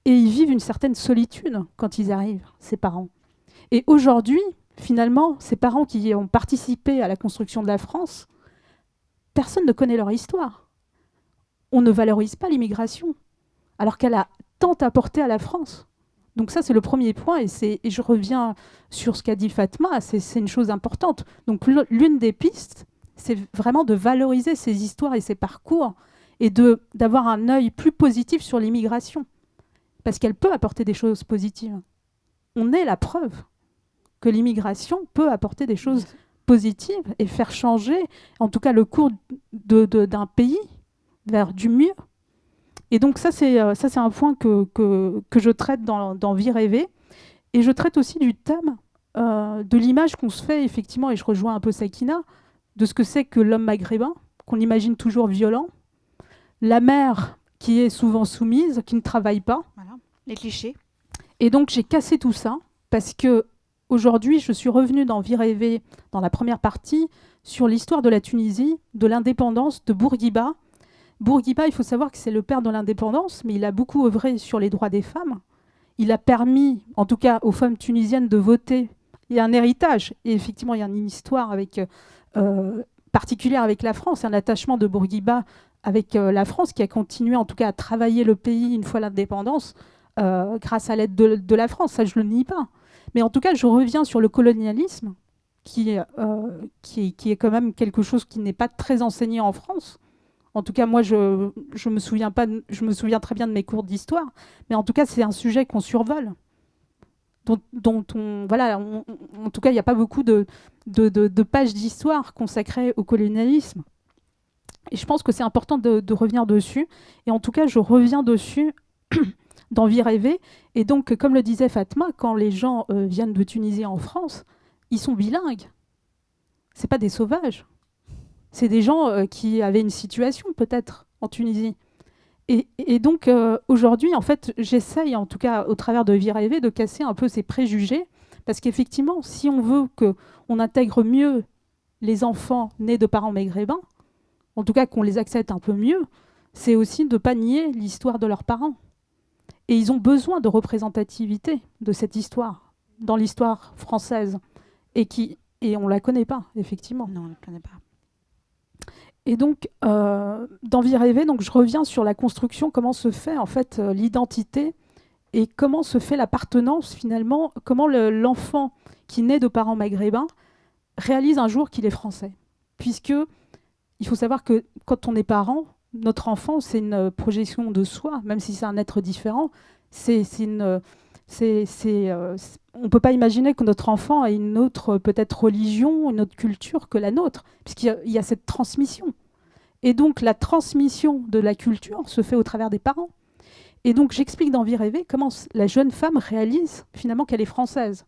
Et ils vivent une certaine solitude quand ils arrivent, ces parents. Et aujourd'hui, finalement, ces parents qui ont participé à la construction de la France, personne ne connaît leur histoire. On ne valorise pas l'immigration, alors qu'elle a tant apporté à la France. Donc ça, c'est le premier point, et je reviens sur ce qu'a dit Fatma, c'est une chose importante. Donc l'une des pistes, c'est vraiment de valoriser ces histoires et ces parcours, et d'avoir un œil plus positif sur l'immigration, parce qu'elle peut apporter des choses positives. On est la preuve que l'immigration peut apporter des choses positives et faire changer, en tout cas, le cours d'un pays vers du mieux. Et donc ça, c'est un point que je traite dans Vie rêver. Et je traite aussi du thème de l'image qu'on se fait, effectivement, et je rejoins un peu Sakina, de ce que c'est que l'homme maghrébin, qu'on imagine toujours violent, la mère qui est souvent soumise, qui ne travaille pas. Voilà, les clichés. Et donc j'ai cassé tout ça, parce que aujourd'hui, je suis revenue dans Vie rêver, dans la première partie, sur l'histoire de la Tunisie, de l'indépendance de Bourguiba. Bourguiba, il faut savoir que c'est le père de l'indépendance, mais il a beaucoup œuvré sur les droits des femmes. Il a permis, en tout cas aux femmes tunisiennes, de voter. Il y a un héritage, et effectivement, il y a une histoire particulière avec la France, un attachement de Bourguiba avec la France, qui a continué en tout cas à travailler le pays une fois l'indépendance, grâce à l'aide de la France, ça je ne le nie pas. Mais en tout cas, je reviens sur le colonialisme, qui est quand même quelque chose qui n'est pas très enseigné en France. En tout cas, moi, je me souviens très bien de mes cours d'histoire, mais en tout cas, c'est un sujet qu'on survole, dont on, voilà, en tout cas, il n'y a pas beaucoup de pages d'histoire consacrées au colonialisme. Et je pense que c'est important de revenir dessus. Et en tout cas, je reviens dessus dans Vie rêver. Et donc, comme le disait Fatma, quand les gens viennent de Tunisie en France, ils sont bilingues. C'est pas des sauvages. C'est des gens qui avaient une situation peut-être en Tunisie. Et donc aujourd'hui, en fait, j'essaye, en tout cas au travers de Vie rêver, de casser un peu ces préjugés. Parce qu'effectivement, si on veut qu'on intègre mieux les enfants nés de parents maghrébins, en tout cas qu'on les accepte un peu mieux, c'est aussi de ne pas nier l'histoire de leurs parents. Et ils ont besoin de représentativité de cette histoire, dans l'histoire française. Et on ne la connaît pas, effectivement. Non, on ne la connaît pas. Et donc, dans Vie rêver, donc, je reviens sur la construction, comment se fait en fait l'identité et comment se fait l'appartenance finalement, comment l'enfant qui naît de parents maghrébins réalise un jour qu'il est français. Puisque il faut savoir que quand on est parent, notre enfant, c'est une projection de soi, même si c'est un être différent. On ne peut pas imaginer que notre enfant ait une autre peut-être religion, une autre culture que la nôtre, puisqu'il y a cette transmission. Et donc la transmission de la culture se fait au travers des parents. Et donc j'explique dans Vie rêver comment la jeune femme réalise finalement qu'elle est française.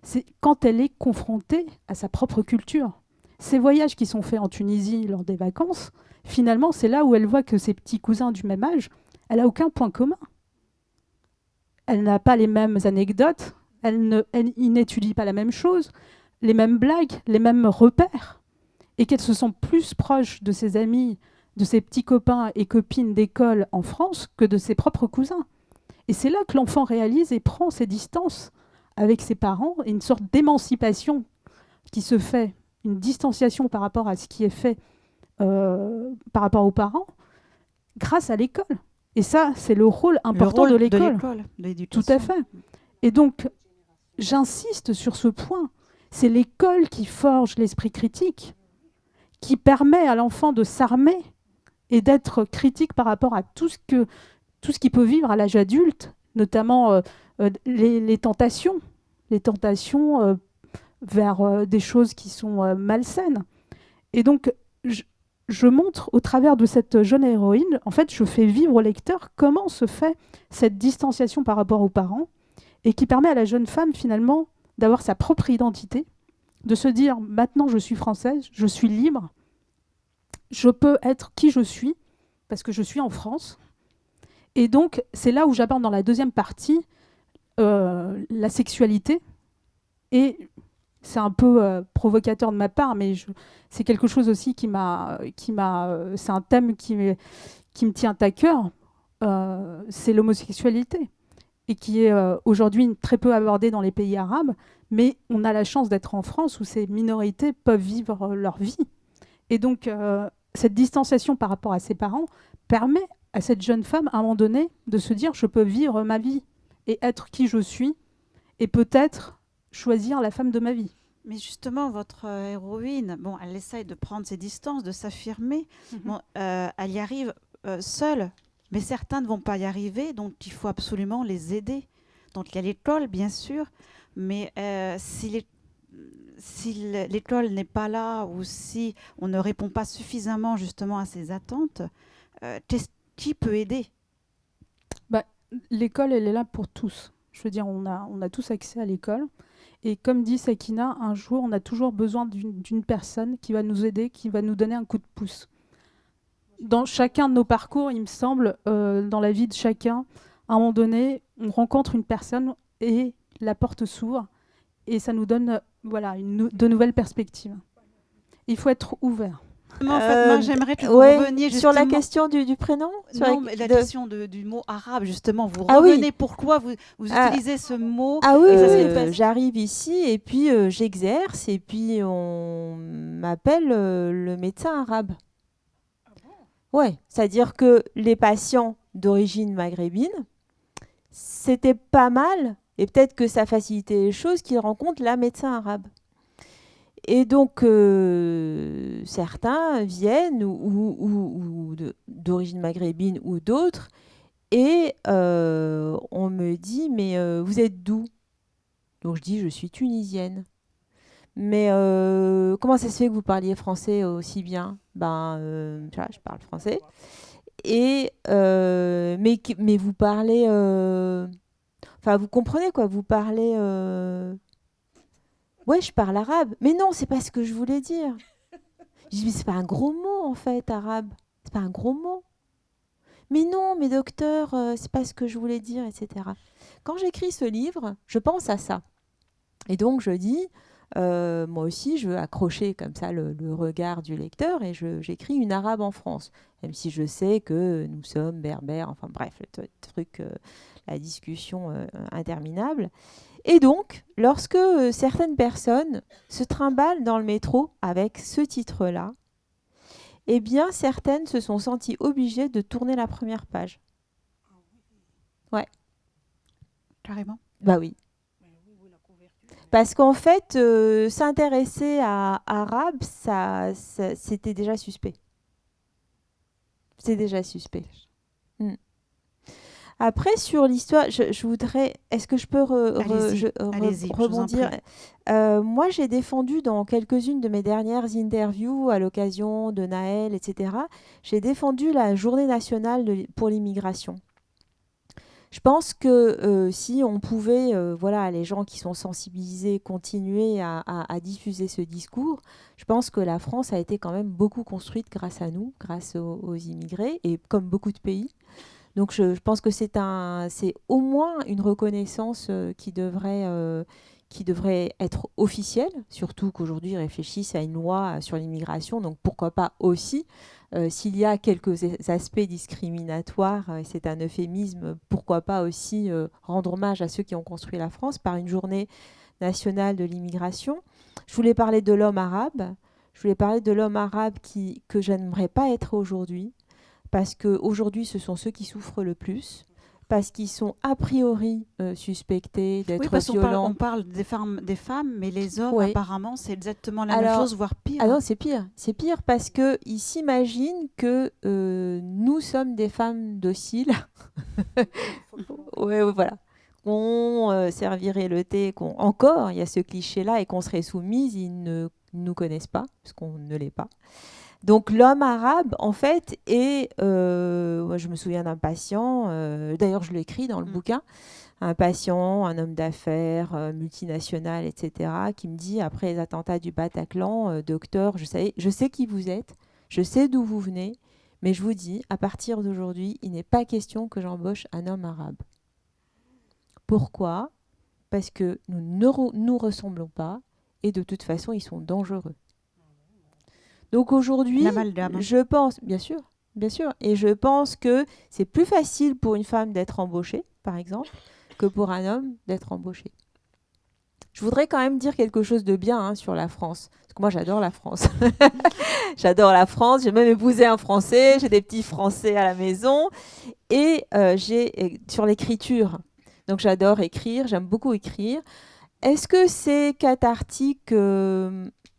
C'est quand elle est confrontée à sa propre culture. Ces voyages qui sont faits en Tunisie lors des vacances, finalement, c'est là où elle voit que ses petits cousins du même âge, elle n'a aucun point commun. Elle n'a pas les mêmes anecdotes, ils n'étudient pas la même chose, les mêmes blagues, les mêmes repères, et qu'elle se sent plus proche de ses amis, de ses petits copains et copines d'école en France que de ses propres cousins. Et c'est là que l'enfant réalise et prend ses distances avec ses parents, et une sorte d'émancipation qui se fait, une distanciation par rapport à ce qui est fait par rapport aux parents, grâce à l'école. Et ça, c'est le rôle important de l'école. De l'éducation. Tout à fait. Et donc, j'insiste sur ce point. C'est l'école qui forge l'esprit critique, qui permet à l'enfant de s'armer et d'être critique par rapport à tout ce qu'il peut vivre à l'âge adulte, notamment les tentations vers des choses qui sont malsaines. Et donc, je montre au travers de cette jeune héroïne, en fait, je fais vivre au lecteur comment se fait cette distanciation par rapport aux parents et qui permet à la jeune femme, finalement, d'avoir sa propre identité, de se dire, maintenant, je suis française, je suis libre, je peux être qui je suis, parce que je suis en France. Et donc, c'est là où j'aborde dans la deuxième partie la sexualité. Et c'est un peu provocateur de ma part, mais c'est quelque chose aussi c'est un thème qui me tient à cœur. C'est l'homosexualité, et qui est aujourd'hui très peu abordée dans les pays arabes. Mais on a la chance d'être en France où ces minorités peuvent vivre leur vie. Et donc, cette distanciation par rapport à ses parents permet à cette jeune femme, à un moment donné, de se dire « je peux vivre ma vie et être qui je suis et peut-être choisir la femme de ma vie ». Mais justement, votre héroïne, bon, elle essaye de prendre ses distances, de s'affirmer. Bon, elle y arrive seule, mais certains ne vont pas y arriver, donc il faut absolument les aider. Donc il y a l'école, bien sûr, mais si l'école n'est pas là ou si on ne répond pas suffisamment justement à ses attentes, qui peut aider? L'école, elle est là pour tous. Je veux dire, on a tous accès à l'école. Et comme dit Sakina, un jour, on a toujours besoin d'une personne qui va nous aider, qui va nous donner un coup de pouce. Dans chacun de nos parcours, il me semble, dans la vie de chacun, à un moment donné, on rencontre une personne et la porte s'ouvre et ça nous donne de nouvelles perspectives. Il faut être ouvert. En fait, moi, j'aimerais que vous reveniez sur la question du prénom. Non, mais la question du mot arabe, justement. Vous revenez, pourquoi vous utilisez ce mot? Ah oui, j'arrive ici et puis j'exerce et puis on m'appelle le médecin arabe. Ouais, c'est-à-dire que les patients d'origine maghrébine, c'était pas mal, et peut-être que ça facilitait les choses qu'ils rencontrent la médecin arabe. Et donc, certains viennent, ou d'origine maghrébine ou d'autres, et on me dit, mais vous êtes d'où? Donc je dis, je suis tunisienne. Mais comment ça se fait que vous parliez français aussi bien? Je parle français. Et, mais vous parlez... Enfin, vous comprenez quoi? Vous parlez... Ouais, je parle arabe. Mais non, c'est pas ce que je voulais dire. Je dis, mais c'est pas un gros mot, en fait, arabe. C'est pas un gros mot. Mais non, mais docteur, c'est pas ce que je voulais dire, etc. Quand j'écris ce livre, je pense à ça. Et donc, je dis... moi aussi, je veux accrocher comme ça le regard du lecteur et j'écris une arabe en France, même si je sais que nous sommes berbères, enfin bref, le truc, la discussion interminable. Et donc, lorsque certaines personnes se trimballent dans le métro avec ce titre-là, eh bien, certaines se sont senties obligées de tourner la première page. Ouais. Carrément. Bah oui. Parce qu'en fait, s'intéresser à arabe, c'était déjà suspect. C'est déjà suspect. Après, sur l'histoire, je voudrais... Est-ce que je peux rebondir? Moi, j'ai défendu dans quelques-unes de mes dernières interviews, à l'occasion de Naël, etc., j'ai défendu la journée nationale pour l'immigration. Je pense que si on pouvait, les gens qui sont sensibilisés, continuer à diffuser ce discours, je pense que la France a été quand même beaucoup construite grâce à nous, grâce aux immigrés, et comme beaucoup de pays. Donc je pense que c'est au moins une reconnaissance qui devrait être officielle, surtout qu'aujourd'hui ils réfléchissent à une loi sur l'immigration, donc pourquoi pas aussi s'il y a quelques aspects discriminatoires, et c'est un euphémisme, pourquoi pas aussi rendre hommage à ceux qui ont construit la France par une journée nationale de l'immigration. Je voulais parler de l'homme arabe. Je voulais parler de l'homme arabe que je n'aimerais pas être aujourd'hui, parce qu'aujourd'hui, ce sont ceux qui souffrent le plus, parce qu'ils sont a priori suspectés Oui, d'être parce qu'on parle, violents. on parle des femmes, mais les hommes, Oui. apparemment, c'est exactement la même Alors, chose, voire pire. Ah non, c'est pire. C'est pire parce qu'ils s'imaginent que nous sommes des femmes dociles. Ouais, ouais, voilà. Qu'on servirait le thé, encore, il y a ce cliché-là, et qu'on serait soumise, ils ne nous connaissent pas, parce qu'on ne l'est pas. Donc l'homme arabe, en fait, est, moi, je me souviens d'un patient, d'ailleurs je l'écris dans le bouquin, un patient, un homme d'affaires, multinational, etc., qui me dit, après les attentats du Bataclan, docteur, je sais qui vous êtes, je sais d'où vous venez, mais je vous dis, à partir d'aujourd'hui, il n'est pas question que j'embauche un homme arabe. Pourquoi ? Parce que nous ne nous ressemblons pas, et de toute façon, ils sont dangereux. Donc aujourd'hui, L'amalgame. je pense, bien sûr, et je pense que c'est plus facile pour une femme d'être embauchée, par exemple, que pour un homme d'être embauché. Je voudrais quand même dire quelque chose de bien sur la France, parce que moi j'adore la France. J'adore la France, j'ai même épousé un Français, j'ai des petits Français à la maison, et sur l'écriture. Donc j'adore écrire, j'aime beaucoup écrire. Est-ce que c'est cathartique ?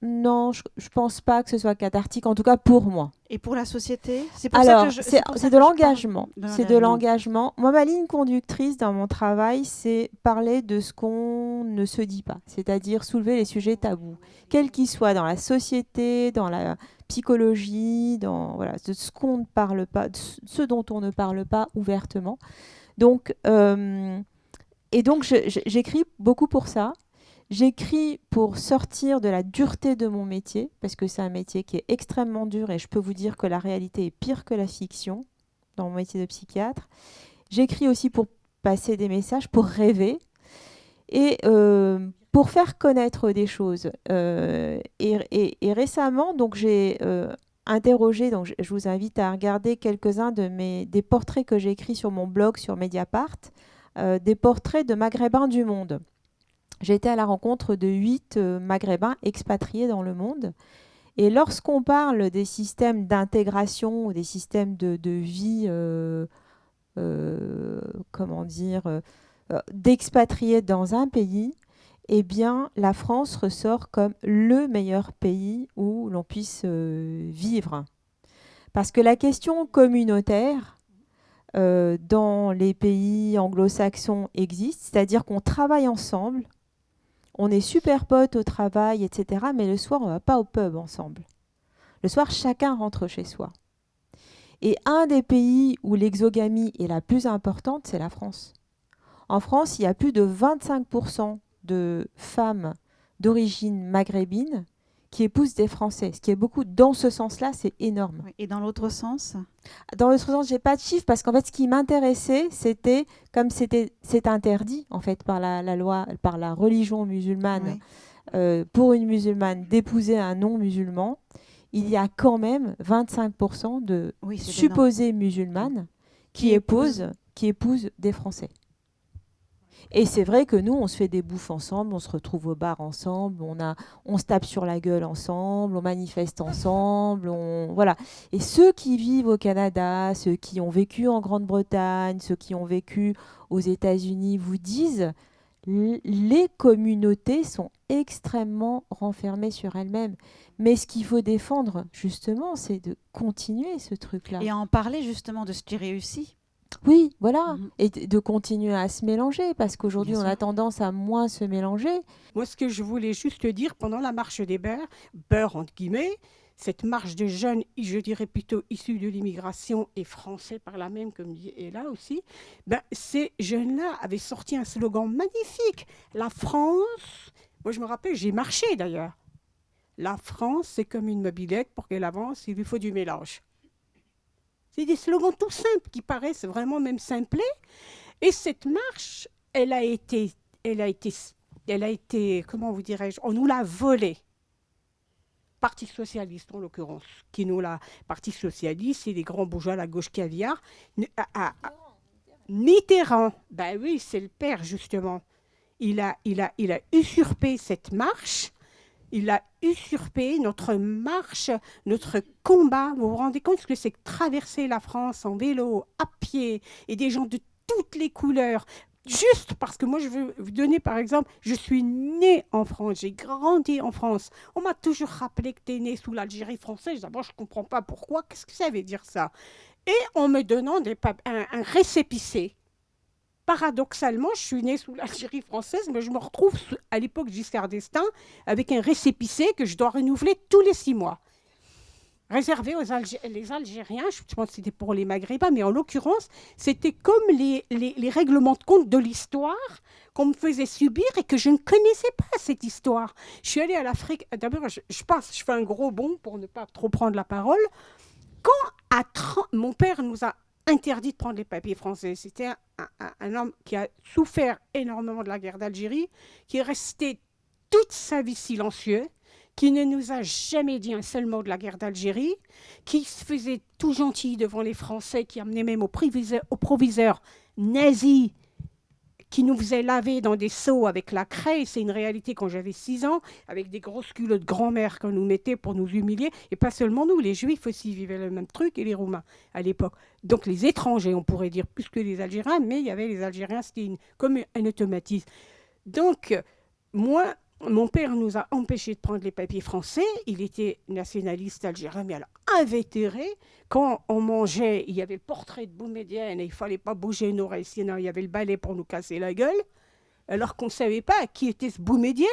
Non, je pense pas que ce soit cathartique, en tout cas pour moi. Et pour la société, c'est pour Alors, ça que c'est pour ça de que je l'engagement. parle C'est de l'engagement. Moi, ma ligne conductrice dans mon travail, c'est parler de ce qu'on ne se dit pas, c'est-à-dire soulever les sujets tabous, quels qu'ils soient, dans la société, dans la psychologie, voilà, de ce qu'on ne parle pas, de ce dont on ne parle pas ouvertement. Donc, j'écris beaucoup pour ça. J'écris pour sortir de la dureté de mon métier, parce que c'est un métier qui est extrêmement dur, et je peux vous dire que la réalité est pire que la fiction dans mon métier de psychiatre. J'écris aussi pour passer des messages, pour rêver, et pour faire connaître des choses. Et récemment, donc, j'ai interrogé, donc je vous invite à regarder quelques-uns des portraits que j'ai écrits sur mon blog sur Mediapart, des portraits de maghrébins du monde. J'ai été à la rencontre de 8 maghrébins expatriés dans le monde. Et lorsqu'on parle des systèmes d'intégration ou des systèmes de vie, d'expatriés dans un pays, eh bien, la France ressort comme le meilleur pays où l'on puisse vivre. Parce que la question communautaire, dans les pays anglo-saxons existe, c'est-à-dire qu'on travaille ensemble, on est super potes au travail, etc. Mais le soir, on ne va pas au pub ensemble. Le soir, chacun rentre chez soi. Et un des pays où l'exogamie est la plus importante, c'est la France. En France, il y a plus de 25% de femmes d'origine maghrébine qui épousent des Français. Ce qui est beaucoup. Dans ce sens-là, c'est énorme. Et dans l'autre sens ? Dans l'autre sens, j'ai pas de chiffres parce qu'en fait, ce qui m'intéressait, c'était comme c'est interdit en fait par la loi, par la religion musulmane, pour une musulmane d'épouser un non-musulman, il y a quand même 25% de supposées musulmanes qui épousent des Français. Et c'est vrai que nous, on se fait des bouffes ensemble, on se retrouve au bar ensemble, on se tape sur la gueule ensemble, on manifeste ensemble, voilà. Et ceux qui vivent au Canada, ceux qui ont vécu en Grande-Bretagne, ceux qui ont vécu aux États-Unis vous disent, les communautés sont extrêmement renfermées sur elles-mêmes. Mais ce qu'il faut défendre, justement, c'est de continuer ce truc-là. Et en parler justement de ce qui réussit. Oui, voilà, et de continuer à se mélanger, parce qu'aujourd'hui, on a tendance à moins se mélanger. Moi, ce que je voulais juste dire, pendant la marche des beurs, entre guillemets, cette marche de jeunes, je dirais plutôt issus de l'immigration et français par là même, comme est là aussi, ces jeunes-là avaient sorti un slogan magnifique. La France, moi je me rappelle, j'ai marché d'ailleurs. La France, c'est comme une mobilette, pour qu'elle avance, il lui faut du mélange. C'est des slogans tout simples qui paraissent vraiment même simplés. Et cette marche, elle a été, comment vous dirais-je, on nous l'a volée. Parti socialiste en l'occurrence, qui nous l'a. Parti socialiste, c'est les grands bourgeois, la gauche caviar. Mitterrand, ben oui, c'est le père justement. Il a usurpé cette marche. Il a usurpé notre marche, notre combat. Vous vous rendez compte ce que c'est que traverser la France en vélo, à pied, et des gens de toutes les couleurs. Juste parce que moi, je veux vous donner, par exemple, je suis née en France, j'ai grandi en France. On m'a toujours rappelé que tu es née sous l'Algérie française. D'abord, je ne comprends pas pourquoi. Qu'est-ce que ça veut dire ça? Et en me donnant un récépissé. Paradoxalement, je suis née sous l'Algérie française, mais je me retrouve à l'époque Giscard d'Estaing avec un récépissé que je dois renouveler tous les 6 mois. Réservé aux les Algériens, je pense que c'était pour les Maghrébins, mais en l'occurrence, c'était comme les règlements de compte de l'histoire qu'on me faisait subir et que je ne connaissais pas cette histoire. Je suis allée à l'Afrique, d'abord je fais un gros bond pour ne pas trop prendre la parole. Mon père nous a interdit de prendre les papiers français. C'était un homme qui a souffert énormément de la guerre d'Algérie, qui est resté toute sa vie silencieux, qui ne nous a jamais dit un seul mot de la guerre d'Algérie, qui se faisait tout gentil devant les Français, qui amenait même au proviseur nazi, qui nous faisait laver dans des seaux avec la craie. C'est une réalité quand j'avais 6 ans, avec des grosses culottes de grand-mère qu'on nous mettait pour nous humilier. Et pas seulement nous, les Juifs aussi vivaient le même truc, et les Roumains à l'époque. Donc les étrangers, on pourrait dire, plus que les Algériens, mais il y avait les Algériens, c'était comme un automatisme. Donc, moi, mon père nous a empêchés de prendre les papiers français. Il était nationaliste algérien, mais alors invétéré. Quand on mangeait, il y avait le portrait de Boumedienne et il ne fallait pas bouger une oreille, sinon il y avait le balai pour nous casser la gueule. Alors qu'on ne savait pas qui était ce Boumedienne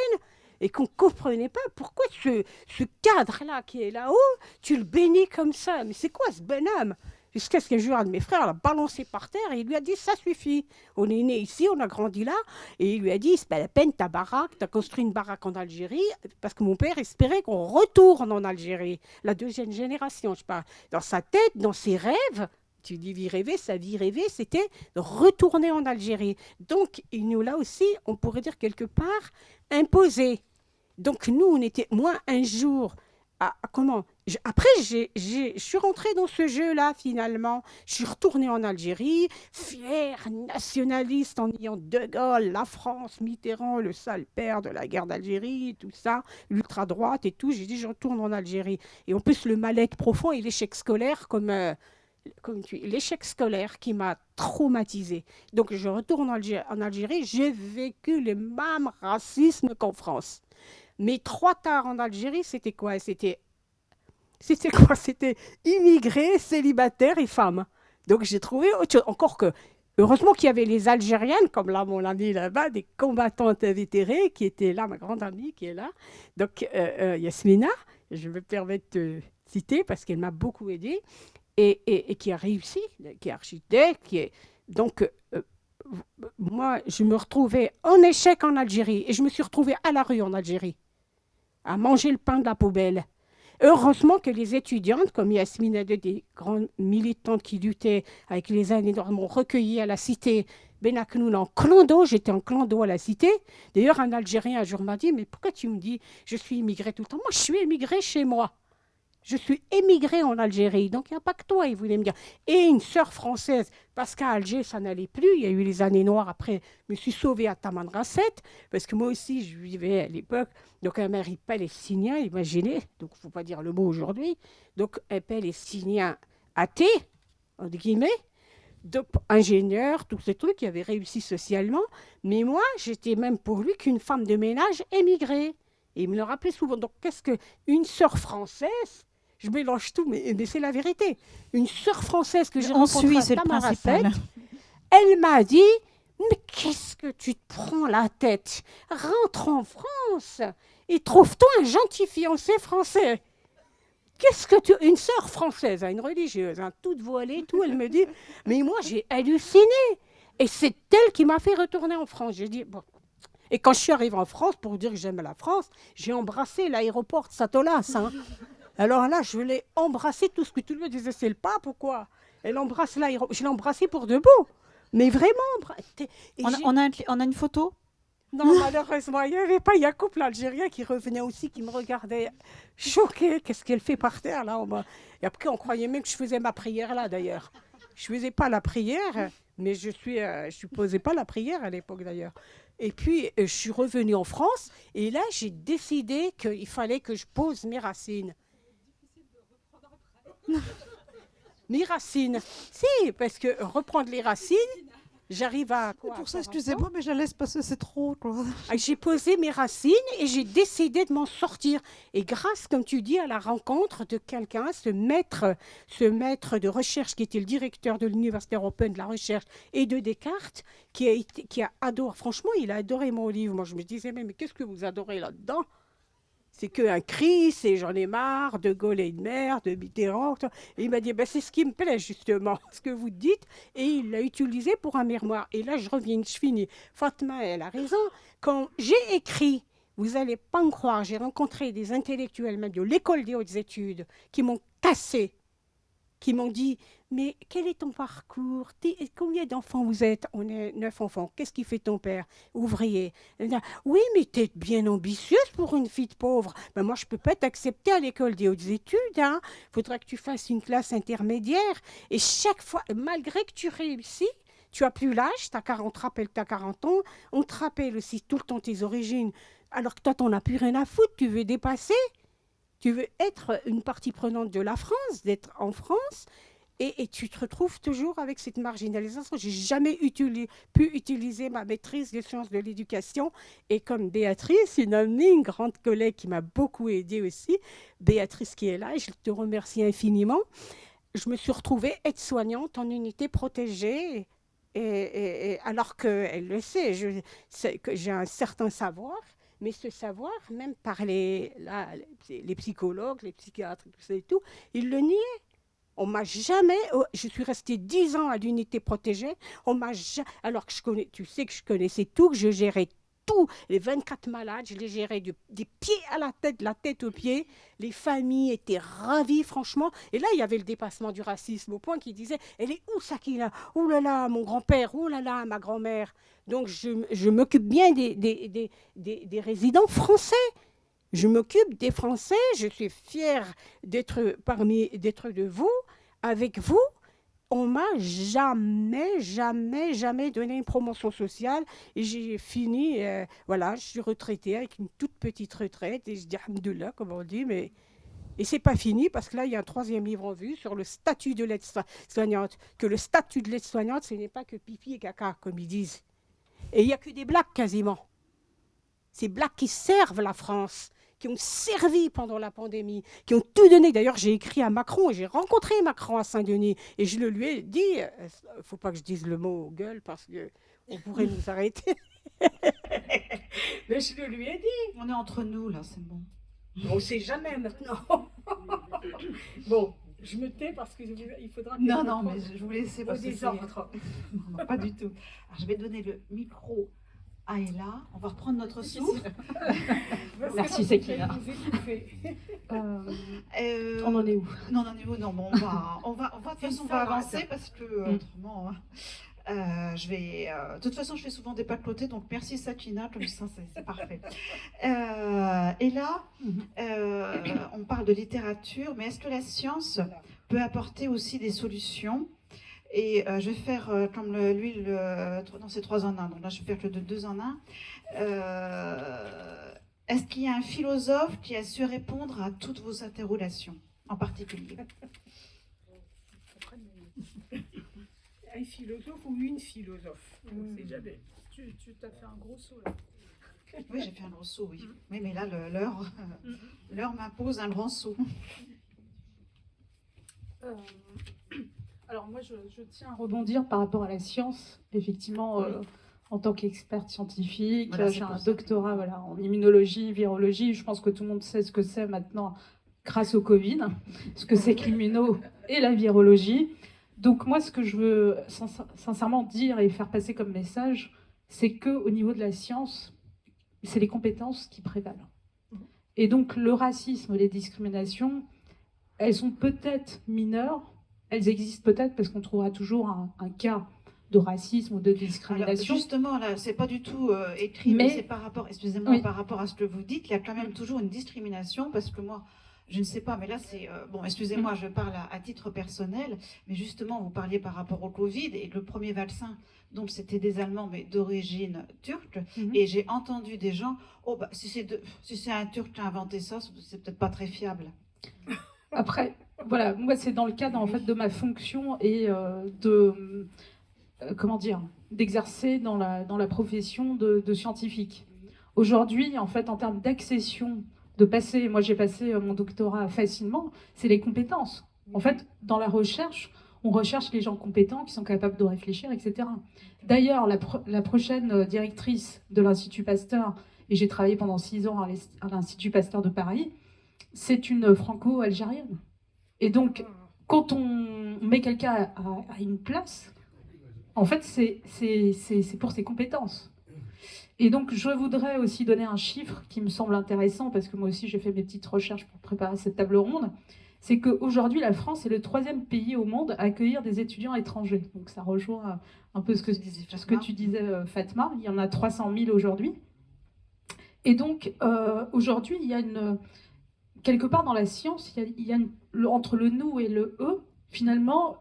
et qu'on ne comprenait pas pourquoi ce cadre-là qui est là-haut, tu le bénis comme ça. Mais c'est quoi ce bonhomme? Jusqu'à ce qu'un jour, un de mes frères l'a balancé par terre et il lui a dit « ça suffit, on est né ici, on a grandi là ». Et il lui a dit « c'est pas la peine, ta baraque, tu as construit une baraque en Algérie ». Parce que mon père espérait qu'on retourne en Algérie, la deuxième génération, je parle. Dans sa tête, dans ses rêves, tu dis vie rêvée, sa vie rêvée, c'était de retourner en Algérie. Donc, il nous l'a aussi, on pourrait dire quelque part, imposé. Donc, nous, on était, moi, un jour... Après, je suis rentrée dans ce jeu-là, finalement. Je suis retournée en Algérie, fière, nationaliste, en ayant De Gaulle, la France, Mitterrand, le sale père de la guerre d'Algérie, tout ça, l'ultra-droite et tout. J'ai dit, je retourne en Algérie. Et en plus, le mal-être profond et l'échec scolaire, l'échec scolaire qui m'a traumatisée. Donc, je retourne en Algérie. J'ai vécu le même racisme qu'en France. Mais 3 quarts en Algérie, c'était quoi? C'était immigrés, célibataires et femmes. Donc j'ai trouvé autre chose. Encore que, heureusement qu'il y avait les Algériennes, comme là, mon ami là-bas, des combattantes invétérées qui étaient là, ma grande amie qui est là. Donc Yasmina, je me permets de te citer parce qu'elle m'a beaucoup aidée et qui a réussi, qui est architecte, donc... moi, je me retrouvais en échec en Algérie et je me suis retrouvée à la rue en Algérie, à manger le pain de la poubelle. Heureusement que les étudiantes, comme Yasmina, des grandes militantes qui luttaient avec les années, m'ont recueillie à la cité Benaknoun en clando. J'étais en clando à la cité. D'ailleurs, un Algérien un jour m'a dit « Mais pourquoi tu me dis je suis immigrée tout le temps ?» Moi, je suis immigrée chez moi. Je suis émigrée en Algérie, donc il n'y a pas que toi, il voulait me dire. Et une sœur française, parce qu'à Alger, ça n'allait plus. Il y a eu les années noires. Après, je me suis sauvée à Tamanrasset, parce que moi aussi, je vivais à l'époque. Donc, un mari palestinien, imaginez. Donc, il ne faut pas dire le mot aujourd'hui. Donc, un palestinien athée, entre guillemets, donc, ingénieur, tous ces trucs qui avaient réussi socialement. Mais moi, j'étais même pour lui qu'une femme de ménage émigrée. Et il me le rappelait souvent. Donc, qu'est-ce qu'une sœur française? Je mélange tout, mais c'est la vérité. Une sœur française que j'ai rencontrée à Tamanrasset, elle m'a dit « Mais qu'est-ce que tu te prends la tête? Rentre en France et trouve-toi un gentil fiancé français. » Qu'est-ce que tu... Une sœur française, une religieuse, toute voilée, tout, elle me dit « Mais moi, j'ai halluciné. » Et c'est elle qui m'a fait retourner en France. J'ai dit « Bon. » Et quand je suis arrivée en France, pour dire que j'aime la France, j'ai embrassé l'aéroport de Satolas. Alors là, je l'ai embrassé, tout ce que tout le monde disait, c'est le pape ou quoi? Elle embrasse l'aéroport. Je l'ai embrassé pour de bon. Mais vraiment. On a une photo? Non, malheureusement, il n'y avait pas. Il y a un couple algérien qui revenait aussi, qui me regardait choqué. Qu'est-ce qu'elle fait par terre, là? Et après, on croyait même que je faisais ma prière là, d'ailleurs. Je ne faisais pas la prière, mais je ne supposais pas la prière à l'époque, d'ailleurs. Et puis, je suis revenue en France, et là, j'ai décidé qu'il fallait que je pose mes racines. Mes racines. Si, parce que reprendre les racines, J'arrive à C'est quoi, pour ça, à faire un excusez-moi, mais je la laisse passer, c'est trop, quoi. J'ai posé mes racines et j'ai décidé de m'en sortir. Et grâce, comme tu dis, à la rencontre de quelqu'un, ce maître de recherche qui était le directeur de l'Université européenne de la recherche et de Descartes, qui a adoré, franchement, il a adoré mon livre. Moi, je me disais, mais qu'est-ce que vous adorez là-dedans? C'est qu'un cri, c'est j'en ai marre, de Gaulle et de mer, de Mitterrand. Et il m'a dit, ben, c'est ce qui me plaît justement, ce que vous dites. Et il l'a utilisé pour un mémoire. Et là, je finis. Fatma, elle a raison. Quand j'ai écrit, vous n'allez pas me croire, j'ai rencontré des intellectuels, même de l'école des hautes études, qui m'ont cassé, qui m'ont dit, mais quel est ton parcours? Combien d'enfants vous êtes? On est 9 enfants. Qu'est-ce qui fait ton père? Ouvrier. Oui, mais tu es bien ambitieuse pour une fille de pauvre. Ben moi, je ne peux pas t'accepter à l'école des hautes études. Il faudra que tu fasses une classe intermédiaire. Et chaque fois, malgré que tu réussis, tu n'as plus l'âge, on te rappelle que tu as 40 ans, on te rappelle aussi tout le temps tes origines, alors que toi, tu n'en as plus rien à foutre, tu veux dépasser. Tu veux être une partie prenante de la France, d'être en France, et tu te retrouves toujours avec cette marginalisation. Je n'ai jamais pu utiliser ma maîtrise des sciences de l'éducation. Et comme Béatrice, une amie, une grande collègue qui m'a beaucoup aidée aussi, Béatrice qui est là, et je te remercie infiniment, je me suis retrouvée aide-soignante en unité protégée. Et alors qu'elle le sait, que j'ai un certain savoir. Mais ce savoir, même par les psychologues, les psychiatres, tout ça et tout, ils le niaient. On m'a jamais. Je suis restée 10 ans à l'unité protégée. Alors que tu sais que je connaissais tout, que je gérais tout. Les 24 malades, je les gérais des pieds à la tête, de la tête aux pieds. Les familles étaient ravies, franchement. Et là, il y avait le dépassement du racisme au point qu'ils disaient, elle est où Sakina? Oh là là, mon grand-père. Oh là là, ma grand-mère. Donc, je m'occupe bien des résidents français. Je m'occupe des Français. Je suis fière d'être de vous, avec vous. On m'a jamais donné une promotion sociale. Et j'ai fini, voilà, je suis retraitée avec une toute petite retraite. Et je dis, alhamdoulilah, comme on dit, mais... Et c'est pas fini parce que là, il y a un 3e livre en vue sur le statut de l'aide-soignante. Que le statut de l'aide-soignante, ce n'est pas que pipi et caca, comme ils disent. Et il n'y a que des blagues quasiment. Ces blagues qui servent la France, qui ont servi pendant la pandémie, qui ont tout donné. D'ailleurs, j'ai écrit à Macron et j'ai rencontré Macron à Saint-Denis. Et je le lui ai dit, il ne faut pas que je dise le mot gueule parce qu'on pourrait nous arrêter. Mais je le lui ai dit. On est entre nous, là, c'est bon. On ne sait jamais maintenant. Bon, je me tais parce qu'il faudra que... Non, mais je vous laisse au désordre. Non, pas du tout. Alors, je vais donner le micro à Ella. On va reprendre notre souffle. Merci, Sakina. On en est où? Non, bon, on va de toute façon, on va avancer parce que autrement... de toute façon, je fais souvent des papautés, donc merci Sakina, comme ça c'est parfait. Et là, on parle de littérature, mais est-ce que la science peut apporter aussi des solutions? Et je vais faire comme non, c'est 3 en 1, donc là je vais faire que de 2 en 1. Est-ce qu'il y a un philosophe qui a su répondre à toutes vos interrogations, en particulier? Un philosophe ou une philosophe. On sait jamais. Tu t'as fait un gros saut là. Oui, j'ai fait un gros saut, oui. Oui, mais là, l'heure m'impose un grand saut. Alors moi, je tiens à rebondir par rapport à la science. Effectivement, en tant qu'experte scientifique, voilà, j'ai un doctorat en immunologie, virologie. Je pense que tout le monde sait ce que c'est maintenant grâce au Covid, ce que c'est que l'immuno et la virologie. Donc moi, ce que je veux sincèrement dire et faire passer comme message, c'est qu'au niveau de la science, c'est les compétences qui prévalent. Et donc le racisme, les discriminations, elles sont peut-être mineures, elles existent peut-être parce qu'on trouvera toujours un cas de racisme ou de discrimination. Alors justement, là, c'est pas du tout écrit, mais c'est par rapport, excusez-moi, par rapport à ce que vous dites, il y a quand même toujours une discrimination parce que moi, je ne sais pas, mais là, c'est... bon, excusez-moi, je parle à titre personnel, mais justement, vous parliez par rapport au Covid, et le premier vaccin, donc c'était des Allemands, mais d'origine turque, et j'ai entendu des gens, oh, bah, si c'est un Turc qui a inventé ça, c'est peut-être pas très fiable. Après, voilà, moi, c'est dans le cadre, en fait, de ma fonction et d'exercer dans la profession de scientifique. Aujourd'hui, en fait, en termes d'accession, moi j'ai passé mon doctorat facilement, c'est les compétences. En fait, dans la recherche, on recherche les gens compétents qui sont capables de réfléchir, etc. D'ailleurs, la prochaine directrice de l'Institut Pasteur, et j'ai travaillé pendant 6 ans à l'Institut Pasteur de Paris, c'est une franco-algérienne. Et donc, quand on met quelqu'un à une place, en fait, c'est pour ses compétences. Et donc, je voudrais aussi donner un chiffre qui me semble intéressant, parce que moi aussi, j'ai fait mes petites recherches pour préparer cette table ronde. C'est qu'aujourd'hui, la France est le 3e pays au monde à accueillir des étudiants étrangers. Donc, ça rejoint un peu ce que tu disais, Fatma. Il y en a 300 000 aujourd'hui. Et donc, aujourd'hui, il y a quelque part dans la science, entre le nous et le eux, finalement,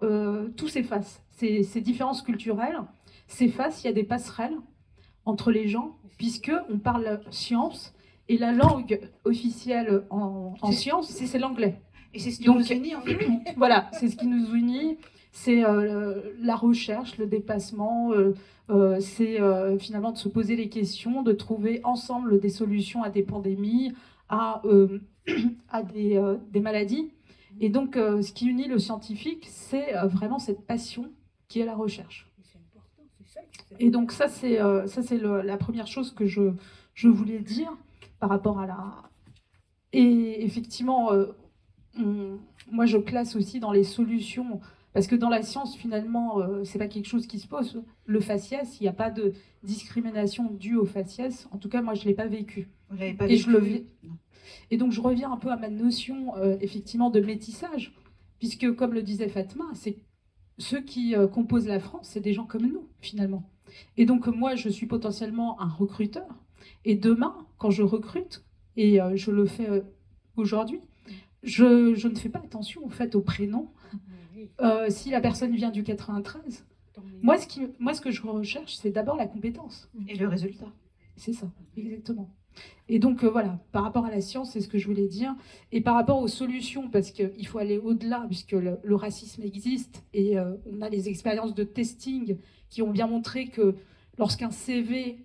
tout s'efface. Ces différences culturelles s'effacent, il y a des passerelles entre les gens, puisqu'on parle science, et la langue officielle en science, c'est l'anglais. Et c'est ce qui nous unit, en fait. Voilà, c'est ce qui nous unit, c'est la recherche, le dépassement, c'est finalement de se poser les questions, de trouver ensemble des solutions à des pandémies, à des maladies. Et donc, ce qui unit le scientifique, c'est vraiment cette passion qui est la recherche. Et donc ça, c'est la première chose que je voulais dire par rapport à la... Et effectivement, moi, je classe aussi dans les solutions, parce que dans la science, finalement, c'est pas quelque chose qui se pose. Le faciès, il n'y a pas de discrimination due au faciès. En tout cas, moi, je ne l'ai pas vécu. Vous l'avez pas vécu. Et donc, je reviens un peu à ma notion, effectivement, de métissage, puisque, comme le disait Fatma, c'est ceux qui composent la France, c'est des gens comme nous, finalement. Et donc, moi, je suis potentiellement un recruteur. Et demain, quand je recrute, et je le fais aujourd'hui, je ne fais pas attention, en fait, au prénom. Si la personne vient du 93, moi, ce que je recherche, c'est d'abord la compétence. Et le résultat. C'est ça, exactement. Et donc, voilà, par rapport à la science, c'est ce que je voulais dire. Et par rapport aux solutions, parce qu'il faut aller au-delà, puisque le racisme existe, et on a les expériences de testing qui ont bien montré que lorsqu'un CV,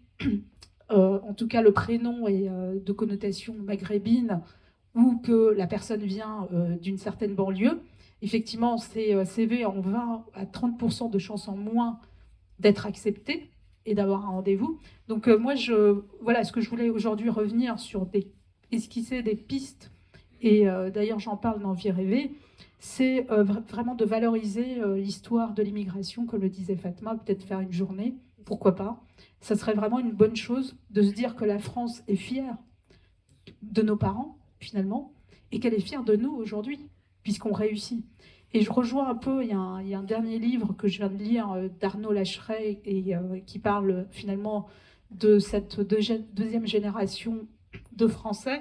en tout cas le prénom est de connotation maghrébine, ou que la personne vient d'une certaine banlieue, effectivement, ces CV ont 20 à 30% de chances en moins d'être acceptés et d'avoir un rendez-vous. Donc moi, voilà, ce que je voulais aujourd'hui revenir sur esquisser des pistes, et d'ailleurs j'en parle dans Vie rêvée, c'est vraiment de valoriser l'histoire de l'immigration, comme le disait Fatma, peut-être faire une journée, pourquoi pas. Ça serait vraiment une bonne chose de se dire que la France est fière de nos parents, finalement, et qu'elle est fière de nous aujourd'hui, puisqu'on réussit. Et je rejoins un peu, il y a un dernier livre que je viens de lire d'Arnaud Lacheret, et qui parle finalement de cette deuxième génération de Français,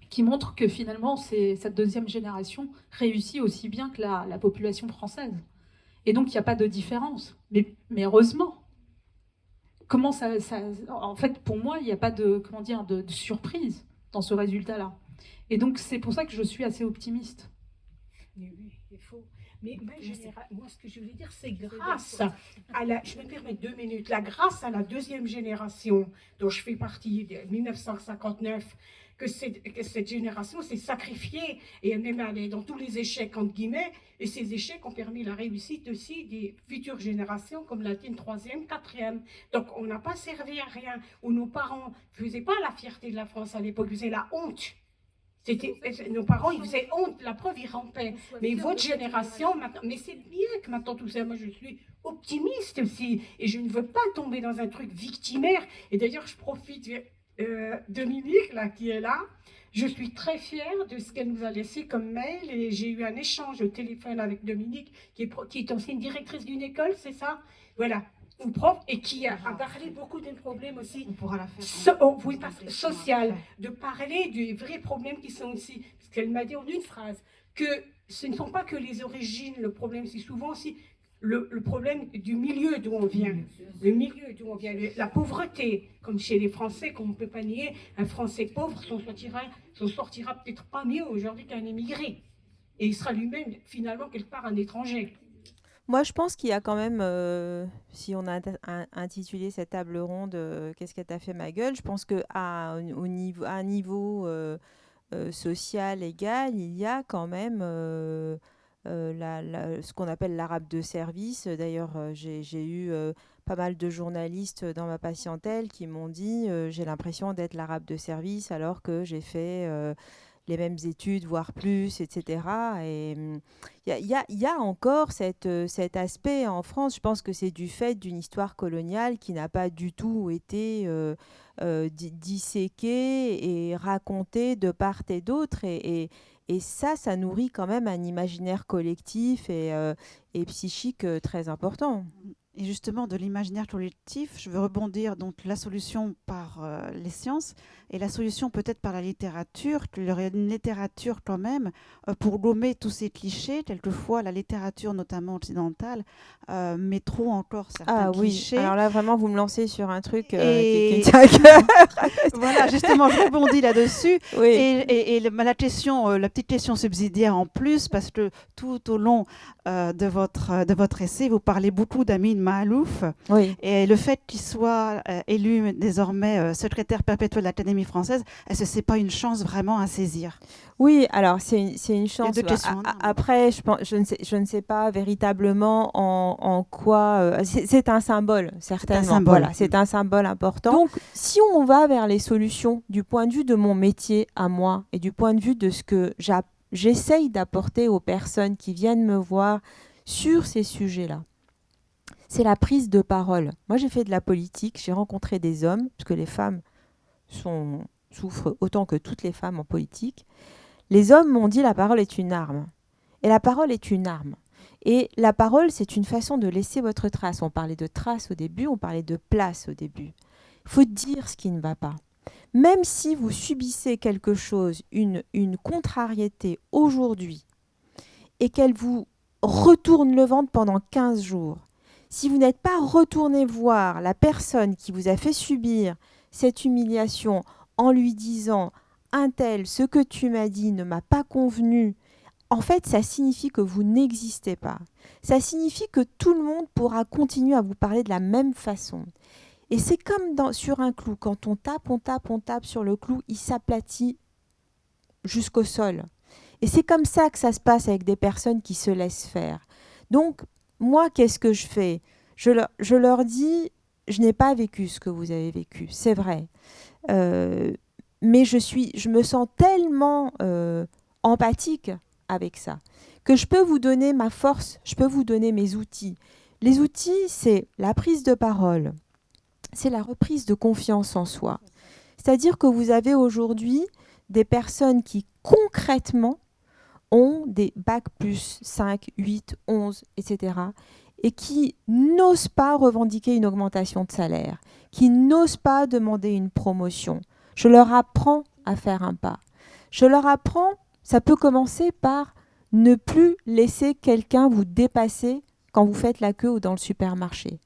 qui montre que finalement cette deuxième génération réussit aussi bien que la population française. Et donc il n'y a pas de différence. Mais heureusement, comment ça, en fait, pour moi, il n'y a pas de surprise dans ce résultat-là. Et donc c'est pour ça que je suis assez optimiste. Oui, il faut. Mais moi, ce que je voulais dire, c'est grâce à la... Je vais me permettre 2 minutes. Grâce à la deuxième génération, dont je fais partie, de 1959, que cette génération s'est sacrifiée et elle même allée dans tous les échecs, entre guillemets, et ces échecs ont permis la réussite aussi des futures générations, comme la tienne, 3e, 4e. Donc, on n'a pas servi à rien, où nos parents ne faisaient pas la fierté de la France à l'époque, ils faisaient la honte. Nos parents, ils faisaient honte, la preuve, ils rampaient. Mais votre génération, maintenant, mais c'est bien que maintenant tout ça, moi je suis optimiste aussi, et je ne veux pas tomber dans un truc victimaire. Et d'ailleurs, je profite de Dominique, là, qui est là. Je suis très fière de ce qu'elle nous a laissé comme mail, et j'ai eu un échange au téléphone avec Dominique, qui est aussi une directrice d'une école, c'est ça? Voilà. Ou prof, et qui a parlé beaucoup des problèmes aussi. On pourra la faire. Oui, social, de parler des vrais problèmes qui sont ici. Parce qu'elle m'a dit en une phrase que ce ne sont pas que les origines, le problème, c'est souvent aussi le problème du milieu d'où on vient. Le milieu d'où on vient, la pauvreté, comme chez les Français, qu'on ne peut pas nier. Un Français pauvre s'en sortira peut-être pas mieux aujourd'hui qu'un émigré. Et il sera lui-même, finalement, quelque part, un étranger. Moi, je pense qu'il y a quand même, si on a intitulé cette table ronde Qu'est-ce que t'as fait ma gueule, je pense qu'à un niveau social égal, il y a quand même ce qu'on appelle l'arabe de service. D'ailleurs, j'ai eu pas mal de journalistes dans ma patientèle qui m'ont dit j'ai l'impression d'être l'arabe de service alors que j'ai fait les mêmes études, voire plus, etc. Et il y a encore cet aspect en France. Je pense que c'est du fait d'une histoire coloniale qui n'a pas du tout été disséquée et racontée de part et d'autre. Et ça nourrit quand même un imaginaire collectif et psychique très important. Et justement, de l'imaginaire collectif, je veux rebondir donc la solution par les sciences et la solution peut-être par la littérature, qu'il y aurait une littérature quand même pour gommer tous ces clichés. Quelquefois, la littérature, notamment occidentale, met trop encore certains clichés. Alors là, vraiment, vous me lancez sur un truc qui Et tient à cœur. voilà, justement, je rebondis là-dessus. Oui. Et la petite question subsidiaire en plus, parce que tout au long de votre essai, vous parlez beaucoup d'Amin Maalouf. Oui. Et le fait qu'il soit élu désormais secrétaire perpétuel de l'Académie française, est-ce que ce n'est pas une chance vraiment à saisir? Oui, alors c'est une chance. Après, je ne sais pas véritablement en quoi. C'est un symbole, certainement. C'est un symbole. Voilà, c'est un symbole important. Donc, si on va vers les solutions du point de vue de mon métier à moi et du point de vue de ce que j'essaye d'apporter aux personnes qui viennent me voir sur ces sujets-là, c'est la prise de parole. Moi, j'ai fait de la politique, j'ai rencontré des hommes, parce que les femmes souffrent autant que toutes les femmes en politique. Les hommes m'ont dit la parole est une arme. Et la parole est une arme. Et la parole, c'est une façon de laisser votre trace. On parlait de trace au début, on parlait de place au début. Il faut dire ce qui ne va pas. Même si vous subissez quelque chose, une contrariété aujourd'hui, et qu'elle vous retourne le ventre pendant 15 jours, si vous n'êtes pas retourné voir la personne qui vous a fait subir cette humiliation en lui disant « un tel, ce que tu m'as dit ne m'a pas convenu », en fait, ça signifie que vous n'existez pas. Ça signifie que tout le monde pourra continuer à vous parler de la même façon. Et c'est comme sur un clou. Quand on tape sur le clou, il s'aplatit jusqu'au sol. Et c'est comme ça que ça se passe avec des personnes qui se laissent faire. Donc, moi, qu'est-ce que je fais ? Je leur dis, je n'ai pas vécu ce que vous avez vécu, c'est vrai. Mais je me sens tellement empathique avec ça, que je peux vous donner ma force, je peux vous donner mes outils. Les outils, c'est la prise de parole, c'est la reprise de confiance en soi. C'est-à-dire que vous avez aujourd'hui des personnes qui concrètement ont des bacs plus 5, 8, 11, etc. et qui n'osent pas revendiquer une augmentation de salaire, qui n'osent pas demander une promotion. Je leur apprends à faire un pas. Je leur apprends, ça peut commencer par ne plus laisser quelqu'un vous dépasser quand vous faites la queue ou dans le supermarché.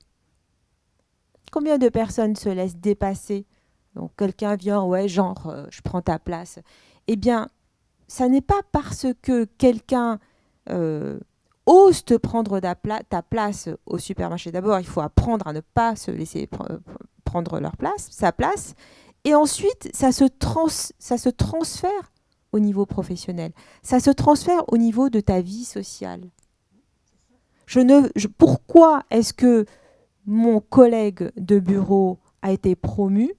Combien de personnes se laissent dépasser ? Donc quelqu'un vient, ouais, genre, je prends ta place. Eh bien, ça n'est pas parce que quelqu'un ose te prendre ta place au supermarché. D'abord, il faut apprendre à ne pas se laisser prendre sa place. Et ensuite, ça se transfère au niveau professionnel. Ça se transfère au niveau de ta vie sociale. Pourquoi est-ce que mon collègue de bureau a été promu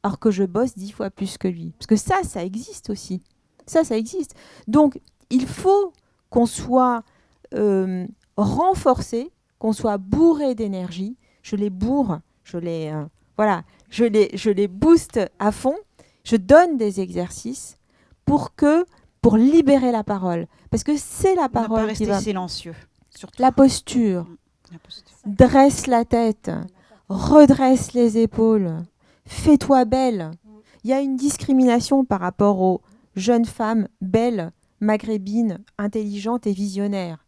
alors que je bosse 10 fois plus que lui? Parce que ça existe aussi. Ça existe. Donc, il faut qu'on soit renforcé, qu'on soit bourré d'énergie. Je les bourre, je les booste à fond. Je donne des exercices pour libérer la parole. Parce que c'est la parole qui va... Ne pas rester silencieux. Surtout. La posture. Dresse la tête. Redresse les épaules. Fais-toi belle. Il y a une discrimination par rapport aux jeunes femmes belles, maghrébines, intelligentes et visionnaires.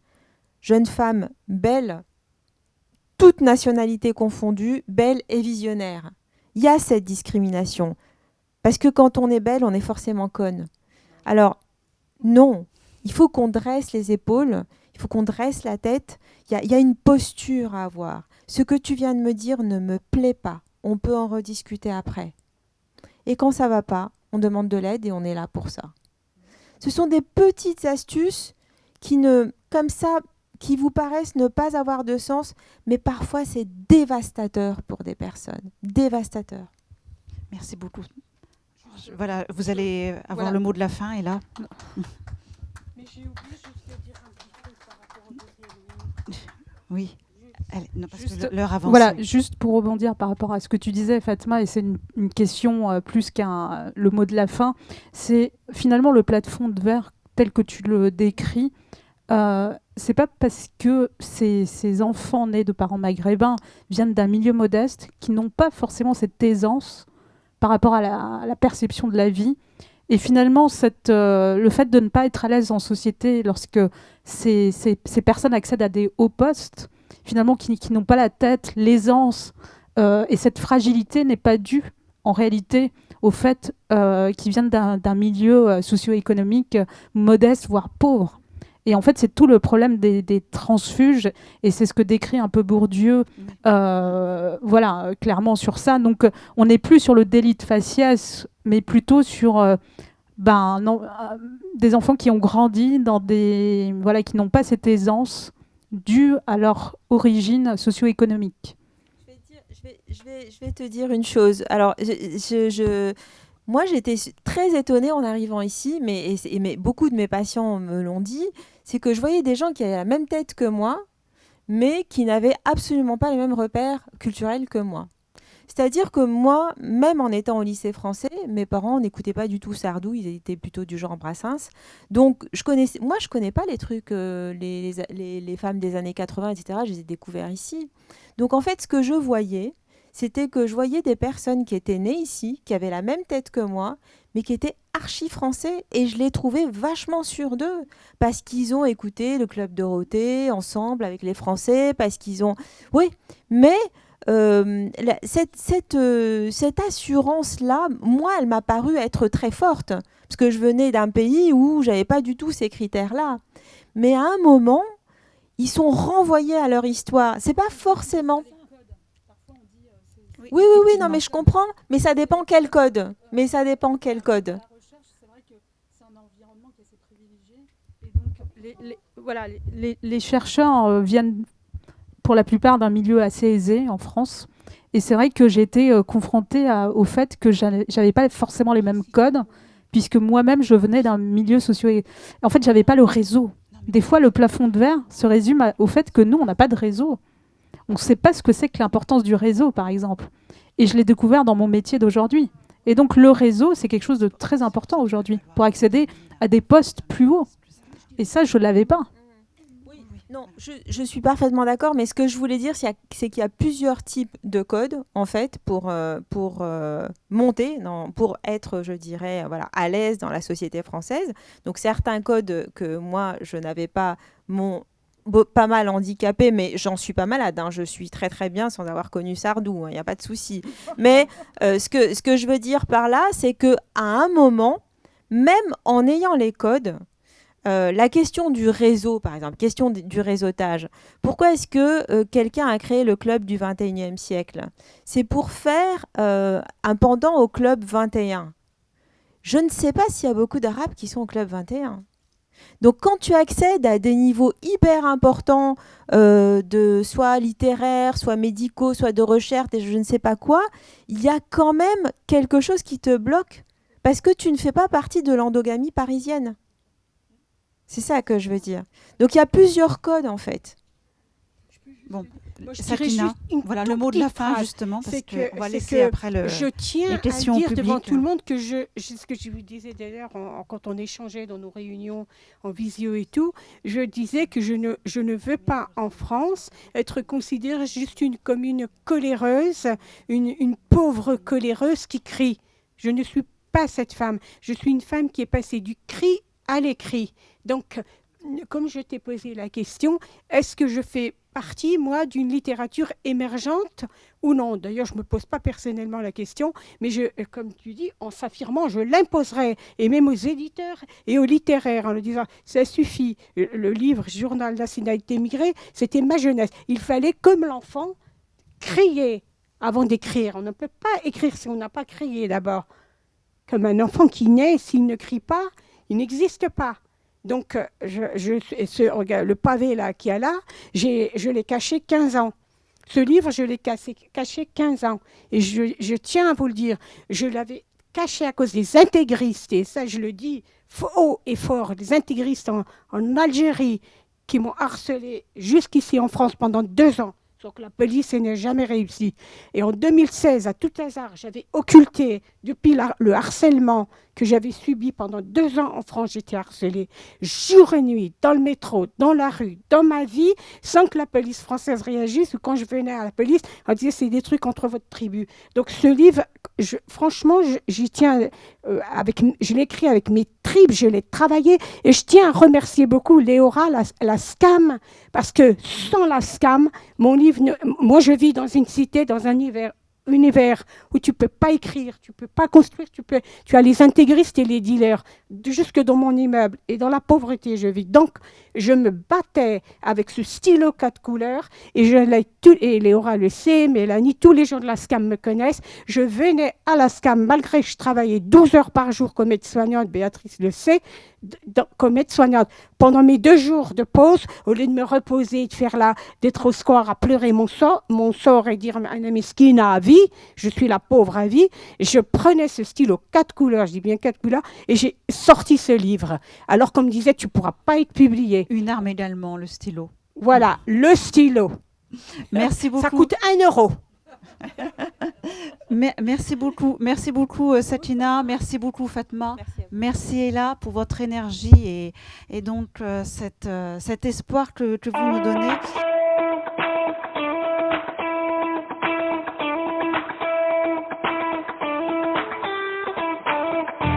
Jeunes femmes belles, toutes nationalités confondues, belles et visionnaires. Il y a cette discrimination. Parce que quand on est belle, on est forcément conne. Alors, non. Il faut qu'on dresse les épaules. Il il faut qu'on dresse la tête. Il y a une posture à avoir. Ce que tu viens de me dire ne me plaît pas. On peut en rediscuter après. Et quand ça va pas, on demande de l'aide et on est là pour ça. Ce sont des petites astuces comme ça, qui vous paraissent ne pas avoir de sens, mais parfois c'est dévastateur pour des personnes. Dévastateur. Merci beaucoup. Voilà, vous allez avoir le mot de la fin, et là. Mais j'ai oublié juste de dire un petit truc par rapport au deuxième. Oui. Non, parce Juste, que l'heure avance. voilà, juste pour rebondir par rapport à ce que tu disais, Fatma, et c'est une question plus le mot de la fin, c'est finalement le plafond de verre tel que tu le décris. C'est pas parce que ces enfants nés de parents maghrébins viennent d'un milieu modeste qui n'ont pas forcément cette aisance par rapport à la perception de la vie. Et finalement, le fait de ne pas être à l'aise en société lorsque ces personnes accèdent à des hauts postes, finalement, qui n'ont pas la tête, l'aisance, et cette fragilité n'est pas due, en réalité, au fait qu'ils viennent d'un milieu socio-économique modeste, voire pauvre. Et en fait, c'est tout le problème des transfuges, et c'est ce que décrit un peu Bourdieu, voilà, clairement sur ça. Donc, on n'est plus sur le délit de faciès, mais plutôt sur des enfants qui ont grandi qui n'ont pas cette aisance due à leur origine socio-économique. Je vais te dire une chose. Alors, moi, j'étais très étonnée en arrivant ici, mais beaucoup de mes patients me l'ont dit, c'est que je voyais des gens qui avaient la même tête que moi, mais qui n'avaient absolument pas les mêmes repères culturels que moi. C'est-à-dire que moi, même en étant au lycée français, mes parents n'écoutaient pas du tout Sardou, ils étaient plutôt du genre Brassens. Donc, je connais pas les trucs, les femmes des années 80, etc. Je les ai découverts ici. Donc, en fait, ce que je voyais, c'était que je voyais des personnes qui étaient nées ici, qui avaient la même tête que moi, mais qui étaient archi français, et je les trouvais vachement sûrs d'eux, parce qu'ils ont écouté le Club Dorothée ensemble avec les Français, parce qu'ils ont... Oui, mais... cette assurance-là, moi, elle m'a paru être très forte, parce que je venais d'un pays où j'avais pas du tout ces critères-là. Mais à un moment, ils sont renvoyés à leur histoire. C'est pas forcément... Oui, non, mais je comprends. Mais ça dépend quel code. Mais ça dépend quel code. La recherche, c'est vrai que c'est un environnement qui est assez privilégié. Et donc, les chercheurs viennent pour la plupart d'un milieu assez aisé en France. Et c'est vrai que j'ai été confrontée au fait que j'avais pas forcément les mêmes codes, puisque moi-même, je venais d'un milieu socio... En fait, j'avais pas le réseau. Des fois, le plafond de verre se résume au fait que nous, on n'a pas de réseau. On ne sait pas ce que c'est que l'importance du réseau, par exemple. Et je l'ai découvert dans mon métier d'aujourd'hui. Et donc, le réseau, c'est quelque chose de très important aujourd'hui pour accéder à des postes plus hauts. Et ça, je ne l'avais pas. Non, je suis parfaitement d'accord, mais ce que je voulais dire, c'est qu'il y a plusieurs types de codes, en fait, pour monter, pour être, je dirais, à l'aise dans la société française. Donc, certains codes que moi, je n'avais pas, m'ont pas mal handicapé, mais j'en suis pas malade. Hein. Je suis très, très bien sans avoir connu Sardou, il n'y a pas de souci. Mais ce que je veux dire par là, c'est qu'à un moment, même en ayant les codes, la question du réseau, par exemple, question du réseautage. Pourquoi est-ce que quelqu'un a créé le club du 21e siècle ? C'est pour faire un pendant au club 21. Je ne sais pas s'il y a beaucoup d'Arabes qui sont au club 21. Donc, quand tu accèdes à des niveaux hyper importants de soit littéraires, soit médicaux, soit de recherche, et je ne sais pas quoi, il y a quand même quelque chose qui te bloque parce que tu ne fais pas partie de l'endogamie parisienne. C'est ça que je veux dire. Donc, il y a plusieurs codes, en fait. Bon, Moi, je Sakina, voilà le mot de la fin, justement, parce qu'on va laisser après je tiens les questions à dire publiques. devant tout le monde que c'est ce que je vous disais d'ailleurs quand on échangeait dans nos réunions en visio et tout, je disais que je ne veux pas en France être considérée juste comme une coléreuse, une pauvre coléreuse qui crie. Je ne suis pas cette femme. Je suis une femme qui est passée du cri à l'écrit. Donc, comme je t'ai posé la question, est-ce que je fais partie, moi, d'une littérature émergente ou non. D'ailleurs, je ne me pose pas personnellement la question, mais comme tu dis, en s'affirmant, je l'imposerai, et même aux éditeurs et aux littéraires, en le disant, ça suffit. Le livre Journal nationalité migrée, c'était ma jeunesse. Il fallait, comme l'enfant, crier avant d'écrire. On ne peut pas écrire si on n'a pas crié d'abord. Comme un enfant qui naît, s'il ne crie pas, il n'existe pas. Donc, le pavé là qu'il y a là, je l'ai caché 15 ans. Ce livre, je l'ai caché 15 ans. Et je tiens à vous le dire, je l'avais caché à cause des intégristes, et ça je le dis haut et fort, les intégristes en Algérie qui m'ont harcelé jusqu'ici en France pendant 2 ans. Donc la police n'a jamais réussi. Et en 2016, à tout hasard, j'avais occulté, depuis le harcèlement que j'avais subi pendant 2 ans en France, j'étais harcelée jour et nuit, dans le métro, dans la rue, dans ma vie, sans que la police française réagisse, ou quand je venais à la police, on disait c'est des trucs contre votre tribu. Donc ce livre, franchement, j'y tiens, je l'ai écrit avec mes tripes, je l'ai travaillé, et je tiens à remercier beaucoup Léora, la SCAM, parce que sans la SCAM, mon livre, moi je vis dans une cité, dans un univers où tu ne peux pas écrire, tu ne peux pas construire, tu as les intégristes et les dealers, jusque dans mon immeuble, et dans la pauvreté je vis. Donc, je me battais avec ce stylo 4 couleurs, et Léora le sait, Mélanie, tous les gens de la SCAM me connaissent, je venais à la SCAM, malgré que je travaillais 12 heures par jour comme aide-soignante, Béatrice le sait, comme aide-soignante. Pendant mes 2 jours de pause, au lieu de me reposer, d'être au square à pleurer mon sort et dire « Anna Miskina à vie », je suis la pauvre à vie, je prenais ce stylo 4 couleurs, je dis bien 4 couleurs, et j'ai sorti ce livre. Alors qu'on me disait « Tu ne pourras pas être publié ». Une arme également, le stylo. Voilà, le stylo. Merci beaucoup. Ça coûte 1 euro. Merci beaucoup Satina, merci beaucoup Fatma, merci Ella pour votre énergie et donc cet espoir que vous nous donnez.